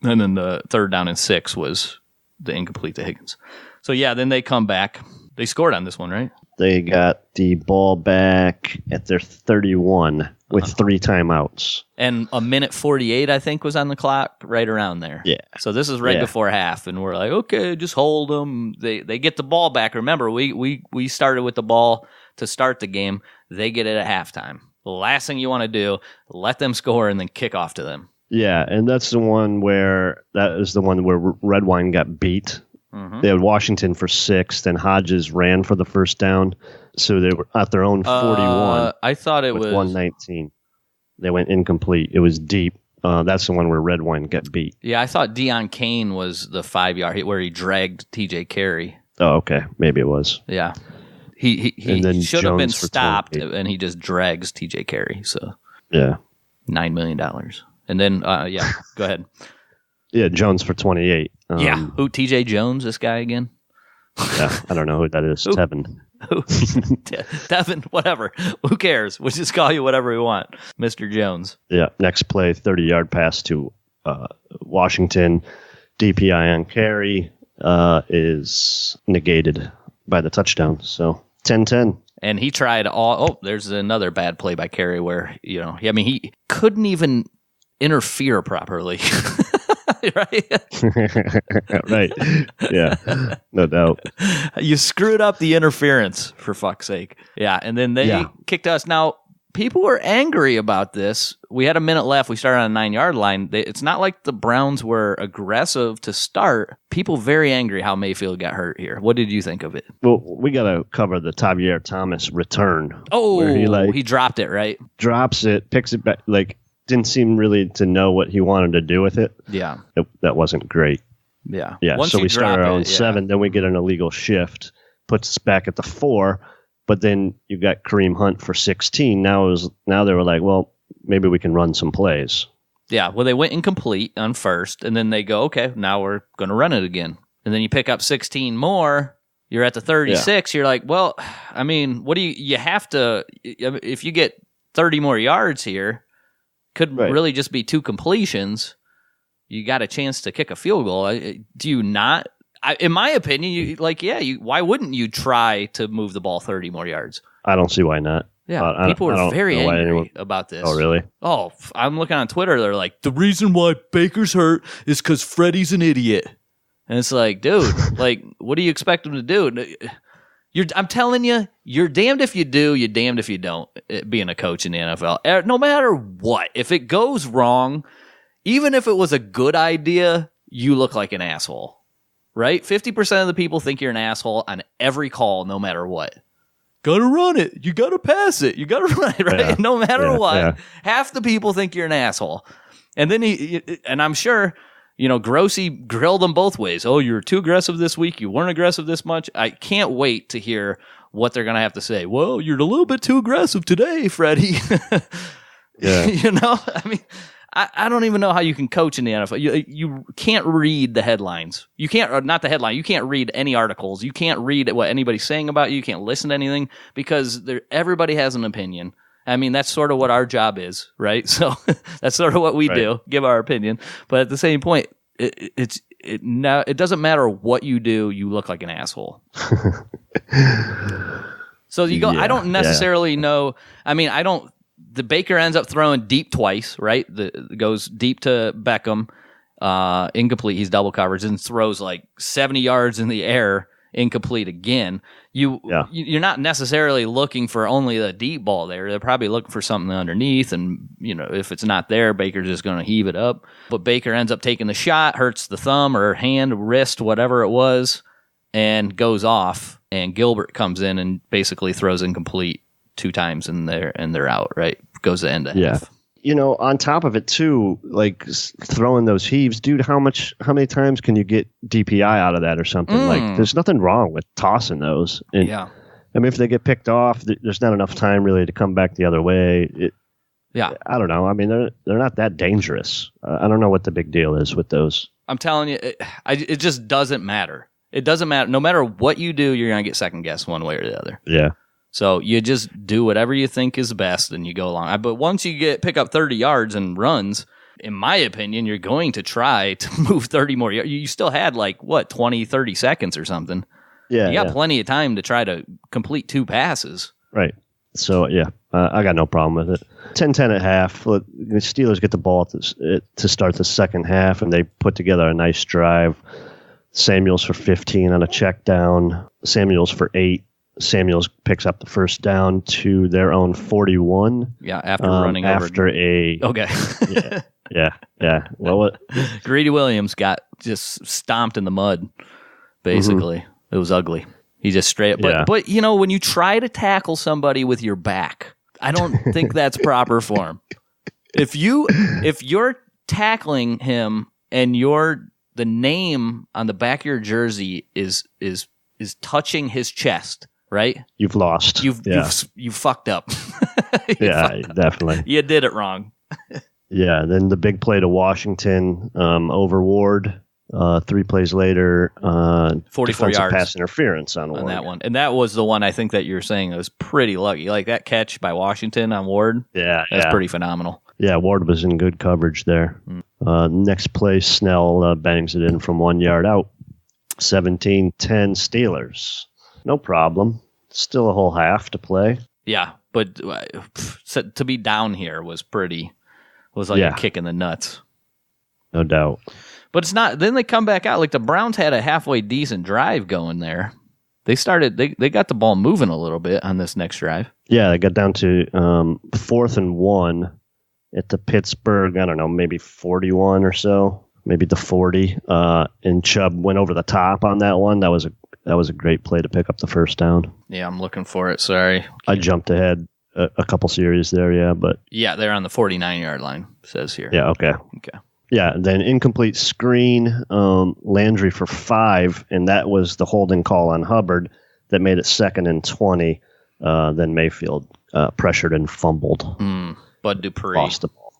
And then the third down and 6 was the incomplete to Higgins. So, yeah, then they come back. They scored on this one, right? They got the ball back at their 31 with 3 timeouts. And a minute 48, I think, was on the clock, right around there. Yeah. So this is right before half, and we're like, okay, just hold them. They get the ball back. Remember, we started with the ball to start the game. They get it at halftime. The last thing you want to do, let them score and then kick off to them. Yeah, and that is the one where Redwine got beat. Mm-hmm. They had Washington for 6, then Hodges ran for the first down. So they were at their own 41. I thought it was 119. They went incomplete. It was deep. That's the one where Redwine got beat. Yeah, I thought Deion Kane was the 5-yard where he dragged TJ Carey. Oh, okay. Maybe it was. Yeah. He should have been stopped, and he just drags TJ Carey. So yeah, $9 million. And then, go ahead. Yeah, Jones for 28. Who? TJ Jones, this guy again? Yeah, I don't know who that is. Tevin. Tevin, whatever. Who cares? We'll just call you whatever we want. Mr. Jones. Yeah, next play, 30-yard pass to Washington. DPI on carry is negated by the touchdown. So 10-10. And he tried there's another bad play by Carey where, he couldn't even interfere properly. Right? Right. Yeah. No doubt. You screwed up the interference, for fuck's sake. Yeah. And then they kicked us. Now, people were angry about this. We had a minute left. We started on the 9-yard line. It's not like the Browns were aggressive to start. People very angry how Mayfield got hurt here. What did you think of it? Well, we got to cover the Tavierre Thomas return. Oh, he dropped it, right? Drops it, picks it back, didn't seem really to know what he wanted to do with it. Yeah. That wasn't great. Yeah. Yeah. Once so we start our own 7, then we get an illegal shift, puts us back at the 4, but then you got Kareem Hunt for 16. Now they were like, well, maybe we can run some plays. Yeah. Well, they went incomplete on first, and then they go, okay, now we're going to run it again. And then you pick up 16 more. You're at the 36. Yeah. You're like, well, I mean, what do you have to, if you get 30 more yards here, could really just be 2 completions. You got a chance to kick a field goal. Do you not? In my opinion, why wouldn't you try to move the ball 30 more yards? I don't see why not. Yeah, people were very angry about this. Oh, really? Oh, I'm looking on Twitter. They're like, the reason why Baker's hurt is because Freddie's an idiot. And it's like, dude, what do you expect him to do? I'm telling you, you're damned if you do, you're damned if you don't, being a coach in the NFL. No matter what, if it goes wrong, even if it was a good idea, you look like an asshole, right? 50% of the people think you're an asshole on every call, no matter what. Gotta run it. You gotta pass it. You gotta run it, right? Yeah. No matter what, half the people think you're an asshole. And then and I'm sure, Grossi grilled them both ways. Oh, you were too aggressive this week. You weren't aggressive this much. I can't wait to hear what they're going to have to say. Well, you're a little bit too aggressive today, Freddie. Yeah. I mean, I don't even know how you can coach in the NFL. You can't read the headlines. You can't, not the headline. You can't read any articles. You can't read what anybody's saying about you. You can't listen to anything because everybody has an opinion. I mean, that's sort of what our job is, right? So that's sort of what we do, give our opinion. But at the same point, it doesn't matter what you do, you look like an asshole. So you go, I don't necessarily know. I mean, the Baker ends up throwing deep twice, right? Goes deep to Beckham, incomplete. He's double coverage and throws 70 yards in the air, incomplete again. You're not necessarily looking for only the deep ball there. They're probably looking for something underneath, and if it's not there, Baker's just going to heave it up. But Baker ends up taking the shot, hurts the thumb or hand, wrist, whatever it was, and goes off. And Gilbert comes in and basically throws incomplete 2 times, and they're out. Right, goes to end of half. On top of it too, throwing those heaves, dude, how many times can you get DPI out of that or something? There's nothing wrong with tossing those. And, I mean, if they get picked off, there's not enough time really to come back the other way. I don't know. I mean, they're not that dangerous. I don't know what the big deal is with those. I'm telling you, it just doesn't matter. It doesn't matter. No matter what you do, you're going to get second guessed one way or the other. Yeah. So you just do whatever you think is best and you go along. But once you pick up 30 yards and runs, in my opinion, you're going to try to move 30 more yards. You still had 20, 30 seconds or something. Yeah. You got plenty of time to try to complete 2 passes. Right. So, I got no problem with it. 10-10 at half. The Steelers get the ball to start the second half, and they put together a nice drive. Samuels for 15 on a check down. Samuels for 8. Samuels picks up the first down to their own 41. Yeah, after running over. Okay. Yeah. Well, Greedy Williams got just stomped in the mud, basically. Mm-hmm. It was ugly. He just straight up. But when you try to tackle somebody with your back, I don't think that's proper form. If you're tackling him and the name on the back of your jersey is touching his chest, right? You've lost. You've fucked up. Definitely. You did it wrong. Yeah. Then the big play to Washington over Ward. 3 plays later, 44 yards pass interference on Ward. That one, and that was the one I think that you're saying was pretty lucky. That catch by Washington on Ward. That's pretty phenomenal. Yeah, Ward was in good coverage there. Next play, Snell bangs it in from 1 yard out. 17-10 Steelers. No problem. Still a whole half to play. Yeah, but to be down here was like a kick in the nuts. No doubt. But it's not. Then they come back out. Like the Browns had a halfway decent drive going there. They started. They got the ball moving a little bit on this next drive. Yeah, they got down to 4th and 1 at the Pittsburgh. I don't know, maybe 41 or so, maybe the 40. And Chubb went over the top on that one. That was a great play to pick up the first down. Yeah, I'm looking for it. Sorry, I jumped ahead a couple series there. Yeah, but yeah, they're on the 49-yard line. Says here. Yeah. Okay. Yeah, then incomplete screen, Landry for 5, and that was the holding call on Hubbard that made it 2nd and 20. Then Mayfield pressured and fumbled. Bud Dupree. Lost the ball.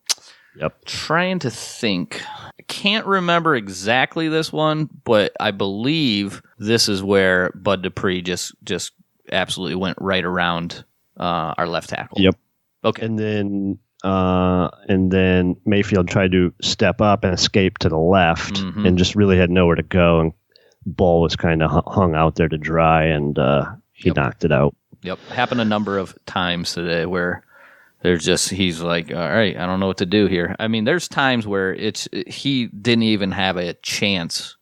Yep. Trying to think. I can't remember exactly this one, but I believe this is where Bud Dupree just absolutely went right around our left tackle. Yep. Okay. And then Mayfield tried to step up and escape to the left and just really had nowhere to go. And ball was kind of hung out there to dry, and he knocked it out. Yep. Happened a number of times today where he's like, all right, I don't know what to do here. I mean, there's times where he didn't even have a chance,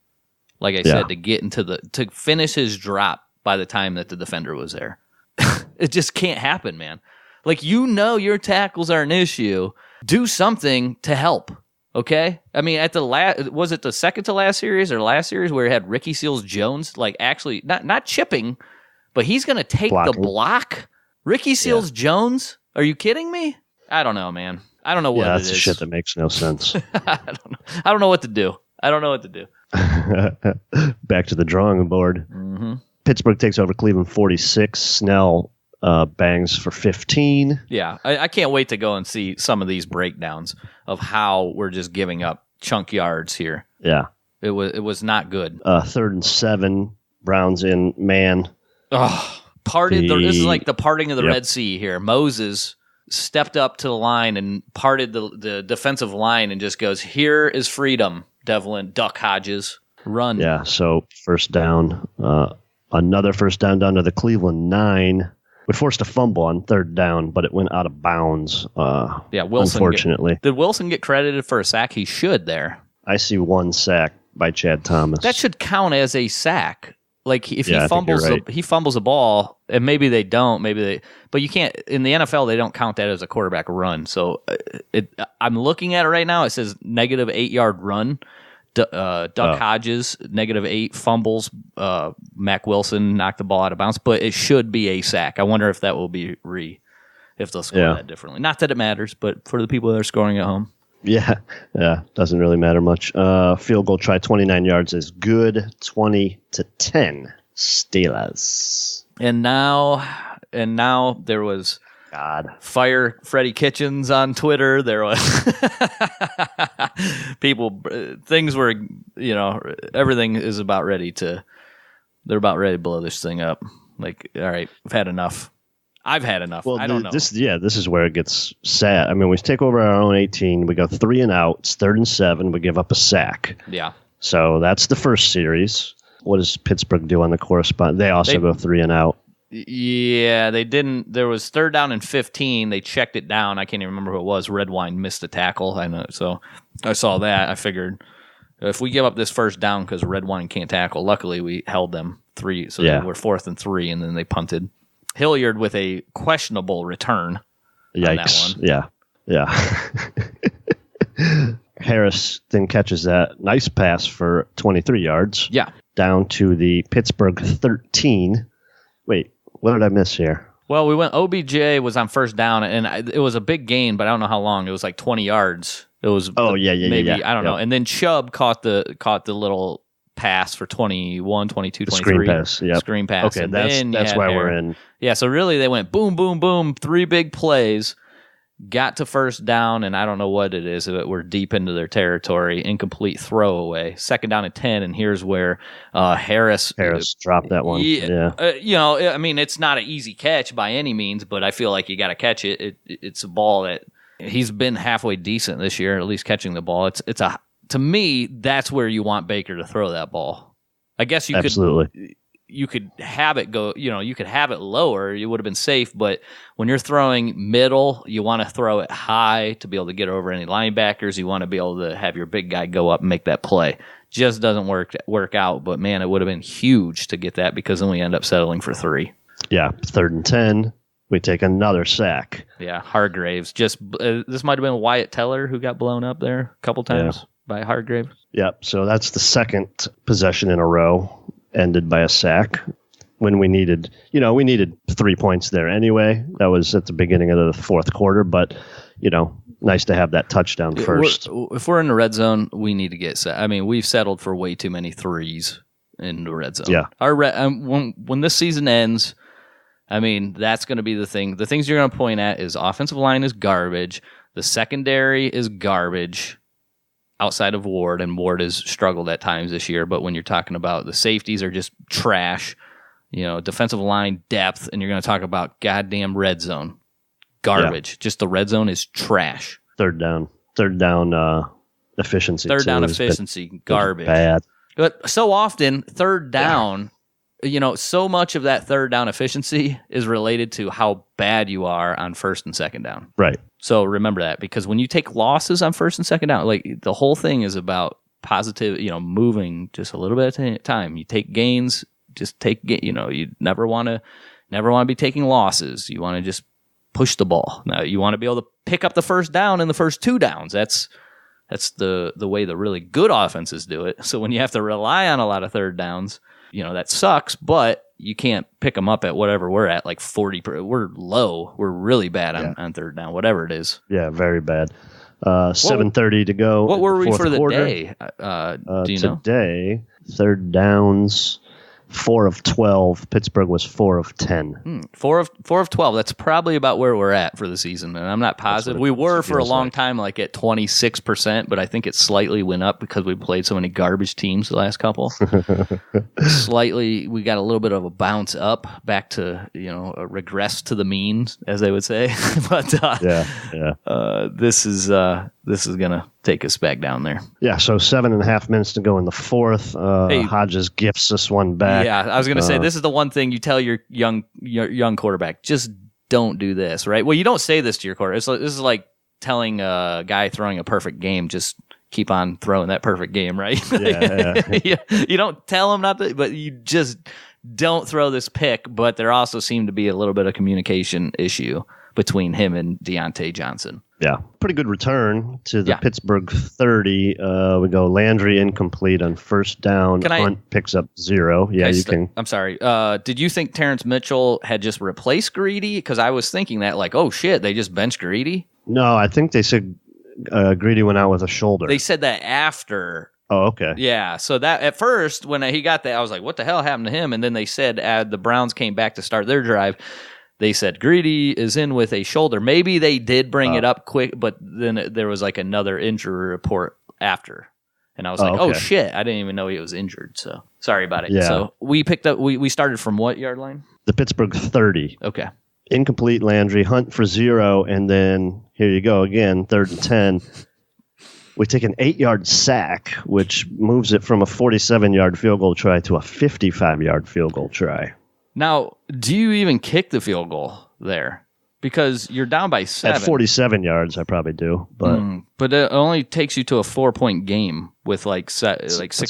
like I said, to get to finish his drop by the time that the defender was there. It just can't happen, man. Like, your tackles are an issue. Do something to help, okay? I mean, at was it the second to last series or last series where it had Ricky Seals-Jones, like actually not chipping, but he's going to take the block? Ricky Seals-Jones? Are you kidding me? I don't know, man. I don't know what it is. Yeah, that's shit that makes no sense. I don't know what to do. Back to the drawing board. Mm-hmm. Pittsburgh takes over Cleveland 46. Snell bangs for 15. Yeah, I can't wait to go and see some of these breakdowns of how we're just giving up chunk yards here. Yeah. It was not good. 3rd and 7, Browns in man. Oh, this is like the parting of the Red Sea here. Moses stepped up to the line and parted the defensive line and just goes, here is freedom, Devlin, Duck Hodges, run. Yeah, so first down. Another first down to the Cleveland 9. We forced a fumble on 3rd down, but it went out of bounds. Wilson. Unfortunately, did Wilson get credited for a sack? He should there. I see 1 sack by Chad Thomas. That should count as a sack. Like if he fumbles a ball, and maybe they don't, but you can't in the NFL. They don't count that as a quarterback run. So I'm looking at it right now. It says -8 yard run. Duck Hodges, -8 fumbles. Mac Wilson knocked the ball out of bounds, but it should be a sack. I wonder if that will be if they'll score that differently. Not that it matters, but for the people that are scoring at home. Yeah, doesn't really matter much. Field goal try, 29 yards is good. 20-10 Steelers. And now there was fire Freddie Kitchens on Twitter. There was things were, everything is about ready to. They're about ready to blow this thing up. Like, all right, I've had enough. Well, I don't know. This is where it gets sad. I mean, we take over our own 18. We go 3 and out. It's 3rd and 7. We give up a sack. Yeah. So that's the first series. What does Pittsburgh do on the correspondent? They also go 3 and out. Yeah, they didn't. There was 3rd down and 15. They checked it down. I can't even remember who it was. Redwine missed a tackle. I know. So I saw that. I figured if we give up this first down because Redwine can't tackle, luckily we held them 3. So they were 4th and 3, and then they punted. Hilliard with a questionable return. Yikes. On that one. Yeah. Harris then catches that nice pass for 23 yards. Yeah. Down to the Pittsburgh 13. Wait, what did I miss here? Well, we went OBJ was on first down, and it was a big gain, but I don't know how long. It was like 20 yards. It was maybe, I don't know. And then Chubb caught the little pass for 21, 22, 23. Screen pass. Okay, and that's why we're in. Yeah, so really they went boom, boom, boom, 3 big plays, got to first down, and I don't know what it is. We're deep into their territory, incomplete throwaway. 2nd down and 10, and here's where Harris dropped that one. I mean, it's not an easy catch by any means, but I feel like you got to catch it. It's a ball that he's been halfway decent this year, at least catching the ball. To me, that's where you want Baker to throw that ball. I guess you Absolutely. you could have it go, you could have it lower. You would have been safe. But when you're throwing middle, you want to throw it high to be able to get over any linebackers. You want to be able to have your big guy go up and make that play. Just doesn't work out. But, man, it would have been huge to get that because then we end up settling for 3. Yeah, 3rd and 10. We take another sack. Yeah, Hargraves. This might have been Wyatt Teller who got blown up there a couple times by Hargrave. Yep, so that's the second possession in a row ended by a sack when we needed 3 points there anyway. That was at the beginning of the fourth quarter, but, nice to have that touchdown first. If we're in the red zone, we need to get set. I mean, we've settled for way too many threes in the red zone. Yeah. When this season ends, I mean, that's going to be the thing. The things you're going to point at is offensive line is garbage. The secondary is garbage outside of Ward, and Ward has struggled at times this year. But when you're talking about the safeties are just trash, defensive line depth, and you're going to talk about goddamn red zone. Garbage. Yeah. Just the red zone is trash. Third down efficiency. Garbage. Bad. But so often, third down, so much of that third down efficiency is related to how bad you are on first and second down. Right. So remember that, because when you take losses on first and second down, like the whole thing is about positive, moving just a little bit at a time. You take gains, you never want to be taking losses. You want to just push the ball. Now you want to be able to pick up the first down in the first 2 downs. That's the way the really good offenses do it. So when you have to rely on a lot of third downs, that sucks, but you can't pick them up at whatever we're at, like 40. We're low. We're really bad on third down, whatever it is. Yeah, very bad. 7:30 to go. What were we for the quarter. day? Do you know? Today, third downs, 4 of 12. Pittsburgh was 4 of 10. 4 of 12. That's probably about where we're at for the season, and I'm not positive. We were for a long time like at 26%, but I think it slightly went up because we played so many garbage teams the last couple. Slightly, we got a little bit of a bounce up back to a regress to the mean, as they would say. But this is gonna take us back down there. Yeah, so 7.5 minutes to go in the fourth. Hodges gifts us one back. Yeah, I was gonna say this is the one thing you tell your young quarterback: just don't do this, right? Well, you don't say this to your quarterback. This is like telling a guy throwing a perfect game, just keep on throwing that perfect game, right? Yeah. You don't tell him not to, but you just don't throw this pick. But there also seemed to be a little bit of communication issue between him and Deontay Johnson. Yeah, pretty good return to the Pittsburgh 30. We go Landry incomplete on first down. Hunt picks up 0. Yeah, you can. I'm sorry. Did you think Terrence Mitchell had just replaced Greedy? Because I was thinking that, like, oh shit, they just benched Greedy. No, I think they said Greedy went out with a shoulder. They said that after. Oh, okay. Yeah, so that at first when he got that, I was like, what the hell happened to him? And then they said the Browns came back to start their drive. They said Greedy is in with a shoulder. Maybe they did bring it up quick, but then there was like another injury report after. And I was like, oh shit, I didn't even know he was injured. So sorry about it. Yeah. So we picked up, we started from what yard line? The Pittsburgh 30. Okay. Incomplete Landry, Hunt for 0, and then here you go again, 3rd and 10. We take an 8-yard sack, which moves it from a 47-yard field goal try to a 55-yard field goal try. Now, do you even kick the field goal there? Because you're down by 7. At 47 yards, I probably do. But it only takes you to a 4-point game with like 6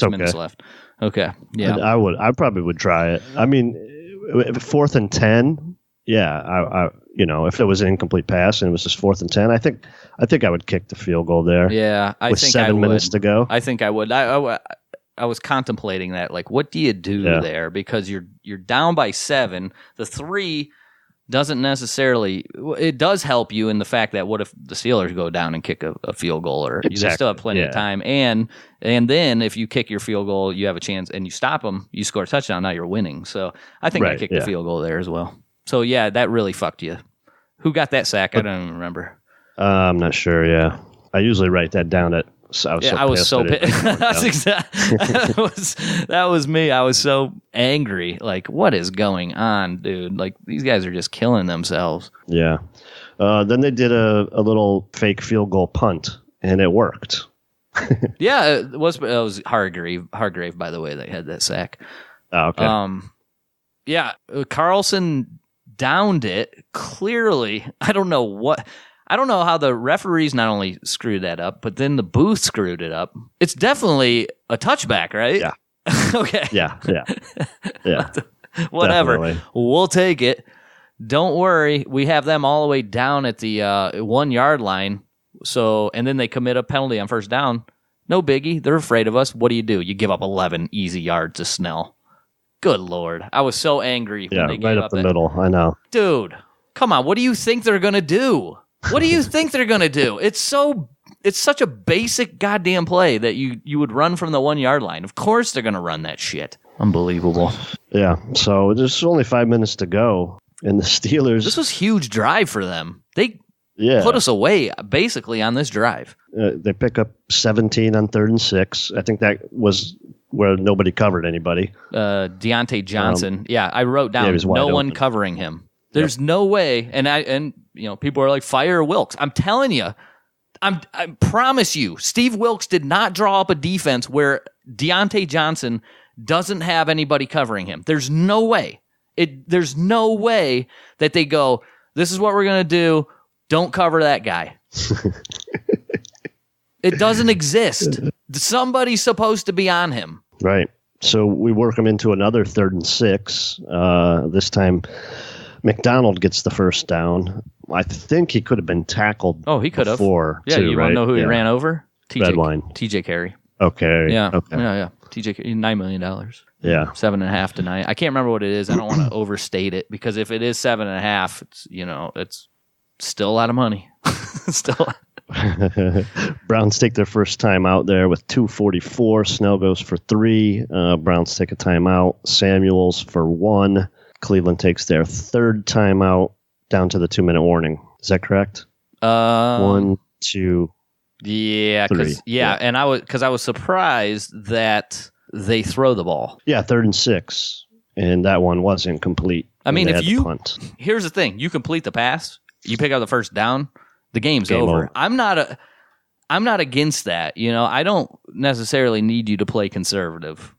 minutes left. Okay. Yeah. I probably would try it. I mean, 4th and 10, yeah. I if it was an incomplete pass and it was just 4th and 10, I think I would kick the field goal there. Yeah. With 7 minutes to go. I think I would. I was contemplating that, like, what do you do there? Because you're down by 7. The 3 doesn't necessarily. It does help you in the fact that what if the Steelers go down and kick a field goal, or they still have plenty of time, and then if you kick your field goal, you have a chance, and you stop them, you score a touchdown. Now you're winning. So I think I kicked the field goal there as well. So yeah, that really fucked you. Who got that sack? I don't even remember. I'm not sure. Yeah, I usually write that down at. So I was so pissed. That was me. I was so angry. Like, what is going on, dude? Like, these guys are just killing themselves. Yeah. Then they did a little fake field goal punt, and it worked. Yeah, it was Hargrave, by the way, that had that sack. Oh, okay. Yeah, Carlson downed it. Clearly, I don't know how the referees not only screwed that up, but then the booth screwed it up. It's definitely a touchback, right? Yeah. Okay. Yeah. Whatever. Definitely. We'll take it. Don't worry. We have them all the way down at the 1 yard line. So, and then they commit a penalty on first down. No biggie. They're afraid of us. What do? You give up 11 easy yards to Snell. Good Lord. I was so angry when they gave right up up the middle. I know. Dude, come on. What do you think they're going to do? What do you think they're going to do? It's such a basic goddamn play that you would run from the 1 yard line. Of course they're going to run that shit. Unbelievable. Yeah. So there's only 5 minutes to go. And the Steelers. This was a huge drive for them. They put us away basically on this drive. They pick up 17 on 3rd and 6. I think that was where nobody covered anybody. Deontay Johnson. I wrote down no one covering him. There's no way. And people are like, fire Wilkes. I'm telling you, I promise you, Steve Wilkes did not draw up a defense where Deontay Johnson doesn't have anybody covering him. There's no way. There's no way that they go, this is what we're going to do. Don't cover that guy. It doesn't exist. Somebody's supposed to be on him. Right. So we work him into another 3rd and 6. This time, McDonald gets the first down. I think he could have been tackled. Oh, he could have. Yeah, you want to know who he ran over? TJ Carey. Okay. Yeah. Okay. Yeah. TJ Carey, $9 million. Yeah. 7.5 to 9. I can't remember what it is. I don't want to overstate it because if it is 7.5, it's still a lot of money. Still. Browns take their first time out there with 2:44. Snell goes for 3. Browns take a timeout. Samuels for 1. Cleveland takes their 3rd timeout down to the 2-minute warning. Is that correct? 1, 2. Yeah, 3. And I was surprised that they throw the ball. Yeah, 3rd and 6, and that one wasn't complete. I mean, here's the thing: you complete the pass, you pick up the first down, the game's over. I'm not against that. I don't necessarily need you to play conservative.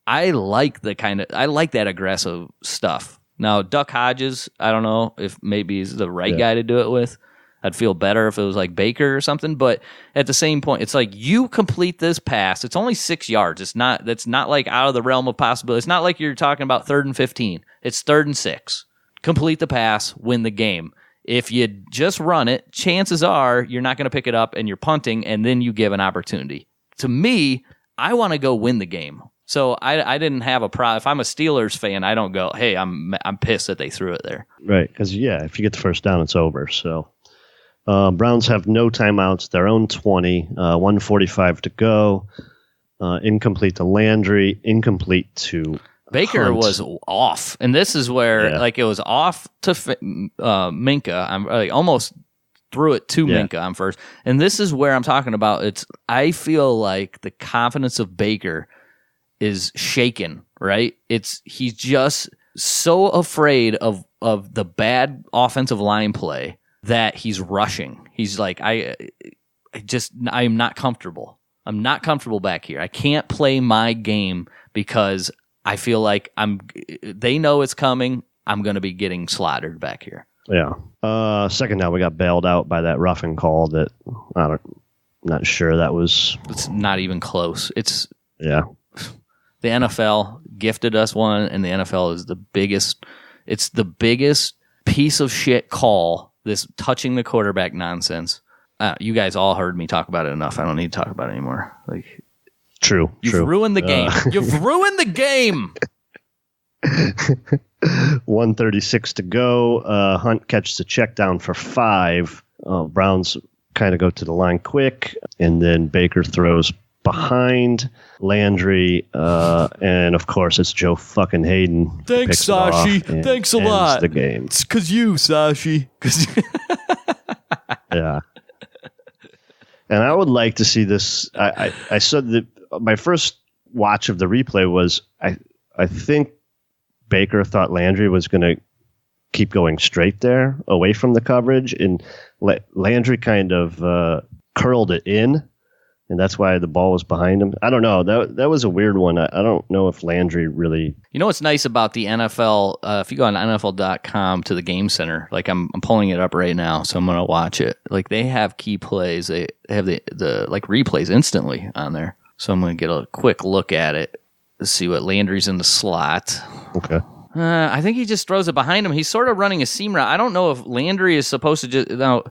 I like that aggressive stuff. Now, Duck Hodges, I don't know if maybe he's the right guy to do it with. I'd feel better if it was like Baker or something. But at the same point, it's like you complete this pass. It's only 6 yards. That's not like out of the realm of possibility. It's not like you're talking about 3rd and 15. It's 3rd and 6. Complete the pass, win the game. If you just run it, chances are you're not going to pick it up and you're punting, and then you give an opportunity. To me, I want to go win the game. So I didn't have a problem. If I'm a Steelers fan, I don't go, hey, I'm pissed that they threw it there. Right, because, if you get the first down, it's over. So Browns have no timeouts, their own 20, 1:45 to go. Incomplete to Landry, incomplete to Baker Hunt. Was off. And this is where, it was off to Minka. I'm almost threw it to Minka on first. And this is where I'm talking about. I feel like the confidence of Baker is shaken, right? He's just so afraid of the bad offensive line play that he's rushing. He's like, I am not comfortable. I'm not comfortable back here. I can't play my game because I feel like they know it's coming. I'm going to be getting slaughtered back here. Yeah. Second down, we got bailed out by that roughing call that not sure that was. It's not even close. Yeah. The NFL gifted us one, and the NFL is the biggest. It's the biggest piece of shit call. This touching the quarterback nonsense. You guys all heard me talk about it enough. I don't need to talk about it anymore. Like, True. You've ruined the game. You've ruined the game. 1:36 to go. Hunt catches the check down for 5. Browns kind of go to the line quick, and then Baker throws behind Landry, and of course it's Joe fucking Hayden. Thanks, Sashi. Thanks a lot. The game. It's because you, Sashi. Yeah. And I would like to see this. I said that my first watch of the replay was I think Baker thought Landry was going to keep going straight there away from the coverage, and Landry kind of curled it in and that's why the ball was behind him. I don't know. That was a weird one. I don't know if Landry really. You know what's nice about the NFL? If you go on NFL.com to the Game Center, like I'm pulling it up right now, so I'm gonna watch it. Like they have key plays. They have the like replays instantly on there. So I'm gonna get a quick look at it. Let's see what Landry's in the slot. Okay. I think he just throws it behind him. He's sort of running a seam route. I don't know if Landry is supposed to just now.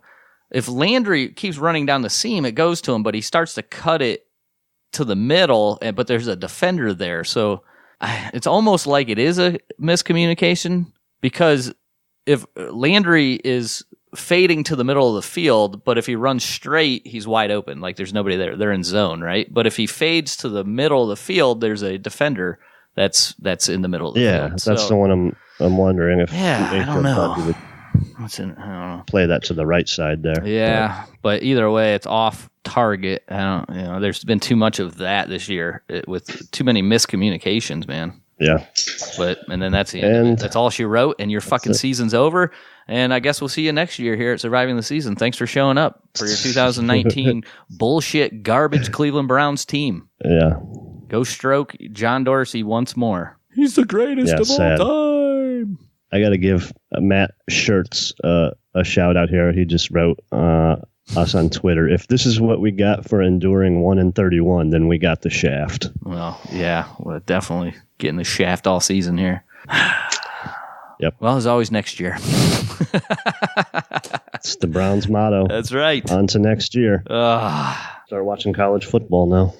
If Landry keeps running down the seam, it goes to him, but he starts to cut it to the middle, but there's a defender there. So it's almost like it is a miscommunication, because if Landry is fading to the middle of the field, but if he runs straight, he's wide open. Like there's nobody there. They're in zone, right? But if he fades to the middle of the field, there's a defender that's in the middle of the field. Yeah, that's the one I'm wondering if. Yeah, I don't know. I don't know. Play that to the right side there. Yeah, but either way, it's off target. There's been too much of that this year with too many miscommunications, man. Yeah. And then that's the end of it. That's all she wrote, and your fucking season's over. And I guess we'll see you next year here at Surviving the Season. Thanks for showing up for your 2019 bullshit garbage Cleveland Browns team. Yeah. Go stroke John Dorsey once more. He's the greatest of all time. I got to give Matt Schertz a shout out here. He just wrote us on Twitter. If this is what we got for enduring 1-31, then we got the shaft. Well, yeah, we're definitely getting the shaft all season here. Yep. Well, as always, next year. It's the Browns motto. That's right. On to next year. Start watching college football now.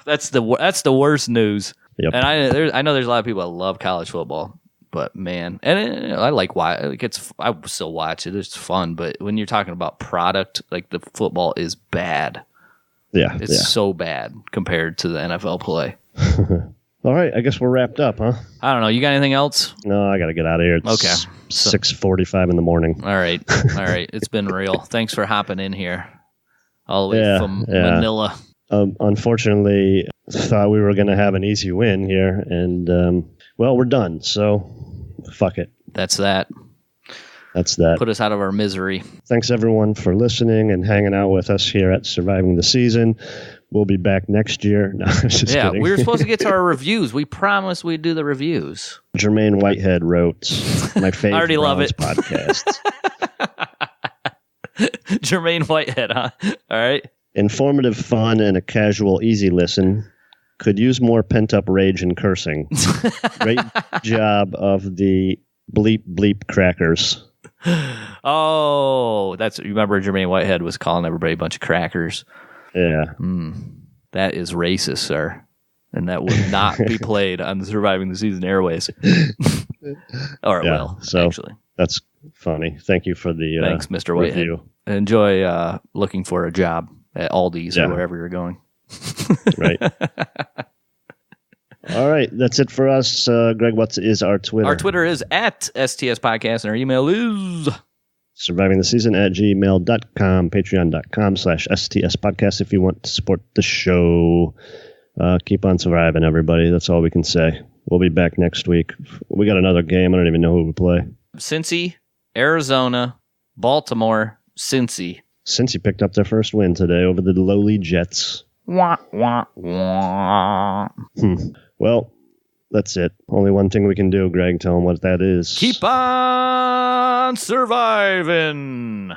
That's the worst news. Yep. And I know there's a lot of people that love college football. But man, and I like why I still watch it. It's fun, but when you're talking about product, like the football is bad. Yeah, it's so bad compared to the NFL play. All right, I guess we're wrapped up, huh? I don't know. You got anything else? No, I got to get out of here. It's 6:45 in the morning. All right. It's been real. Thanks for hopping in here, all the way from Manila. Unfortunately, thought we were going to have an easy win here, and we're done. So. Fuck it. That's that. Put us out of our misery. Thanks, everyone, for listening and hanging out with us here at Surviving the Season. We'll be back next year. No, I'm just kidding. We were supposed to get to our reviews. We promised we'd do the reviews. Jermaine Whitehead wrote my favorite I already love it. podcast. Jermaine Whitehead, huh? All right. Informative, fun, and a casual, easy listen. Could use more pent-up rage and cursing. Great job of the bleep bleep crackers. Oh, you remember Jermaine Whitehead was calling everybody a bunch of crackers. Yeah. That is racist, sir. And that will not be played on the Surviving the Season airways. Or it will, actually. That's funny. Thank you for the Thanks, Mr. Whitehead. review. Enjoy looking for a job at Aldi's or wherever you're going. Right. All right. That's it for us. Greg, what is our Twitter? Our Twitter is at STS Podcast, and our email is survivingtheseason@gmail.com, patreon.com/STS Podcast if you want to support the show. Keep on surviving, everybody. That's all we can say. We'll be back next week. We got another game. I don't even know who we play. Cincy, Arizona, Baltimore, Cincy. Cincy picked up their first win today over the lowly Jets. Wah, wah, wah. Well, that's it. Only one thing we can do, Greg. Tell them what that is. Keep on surviving.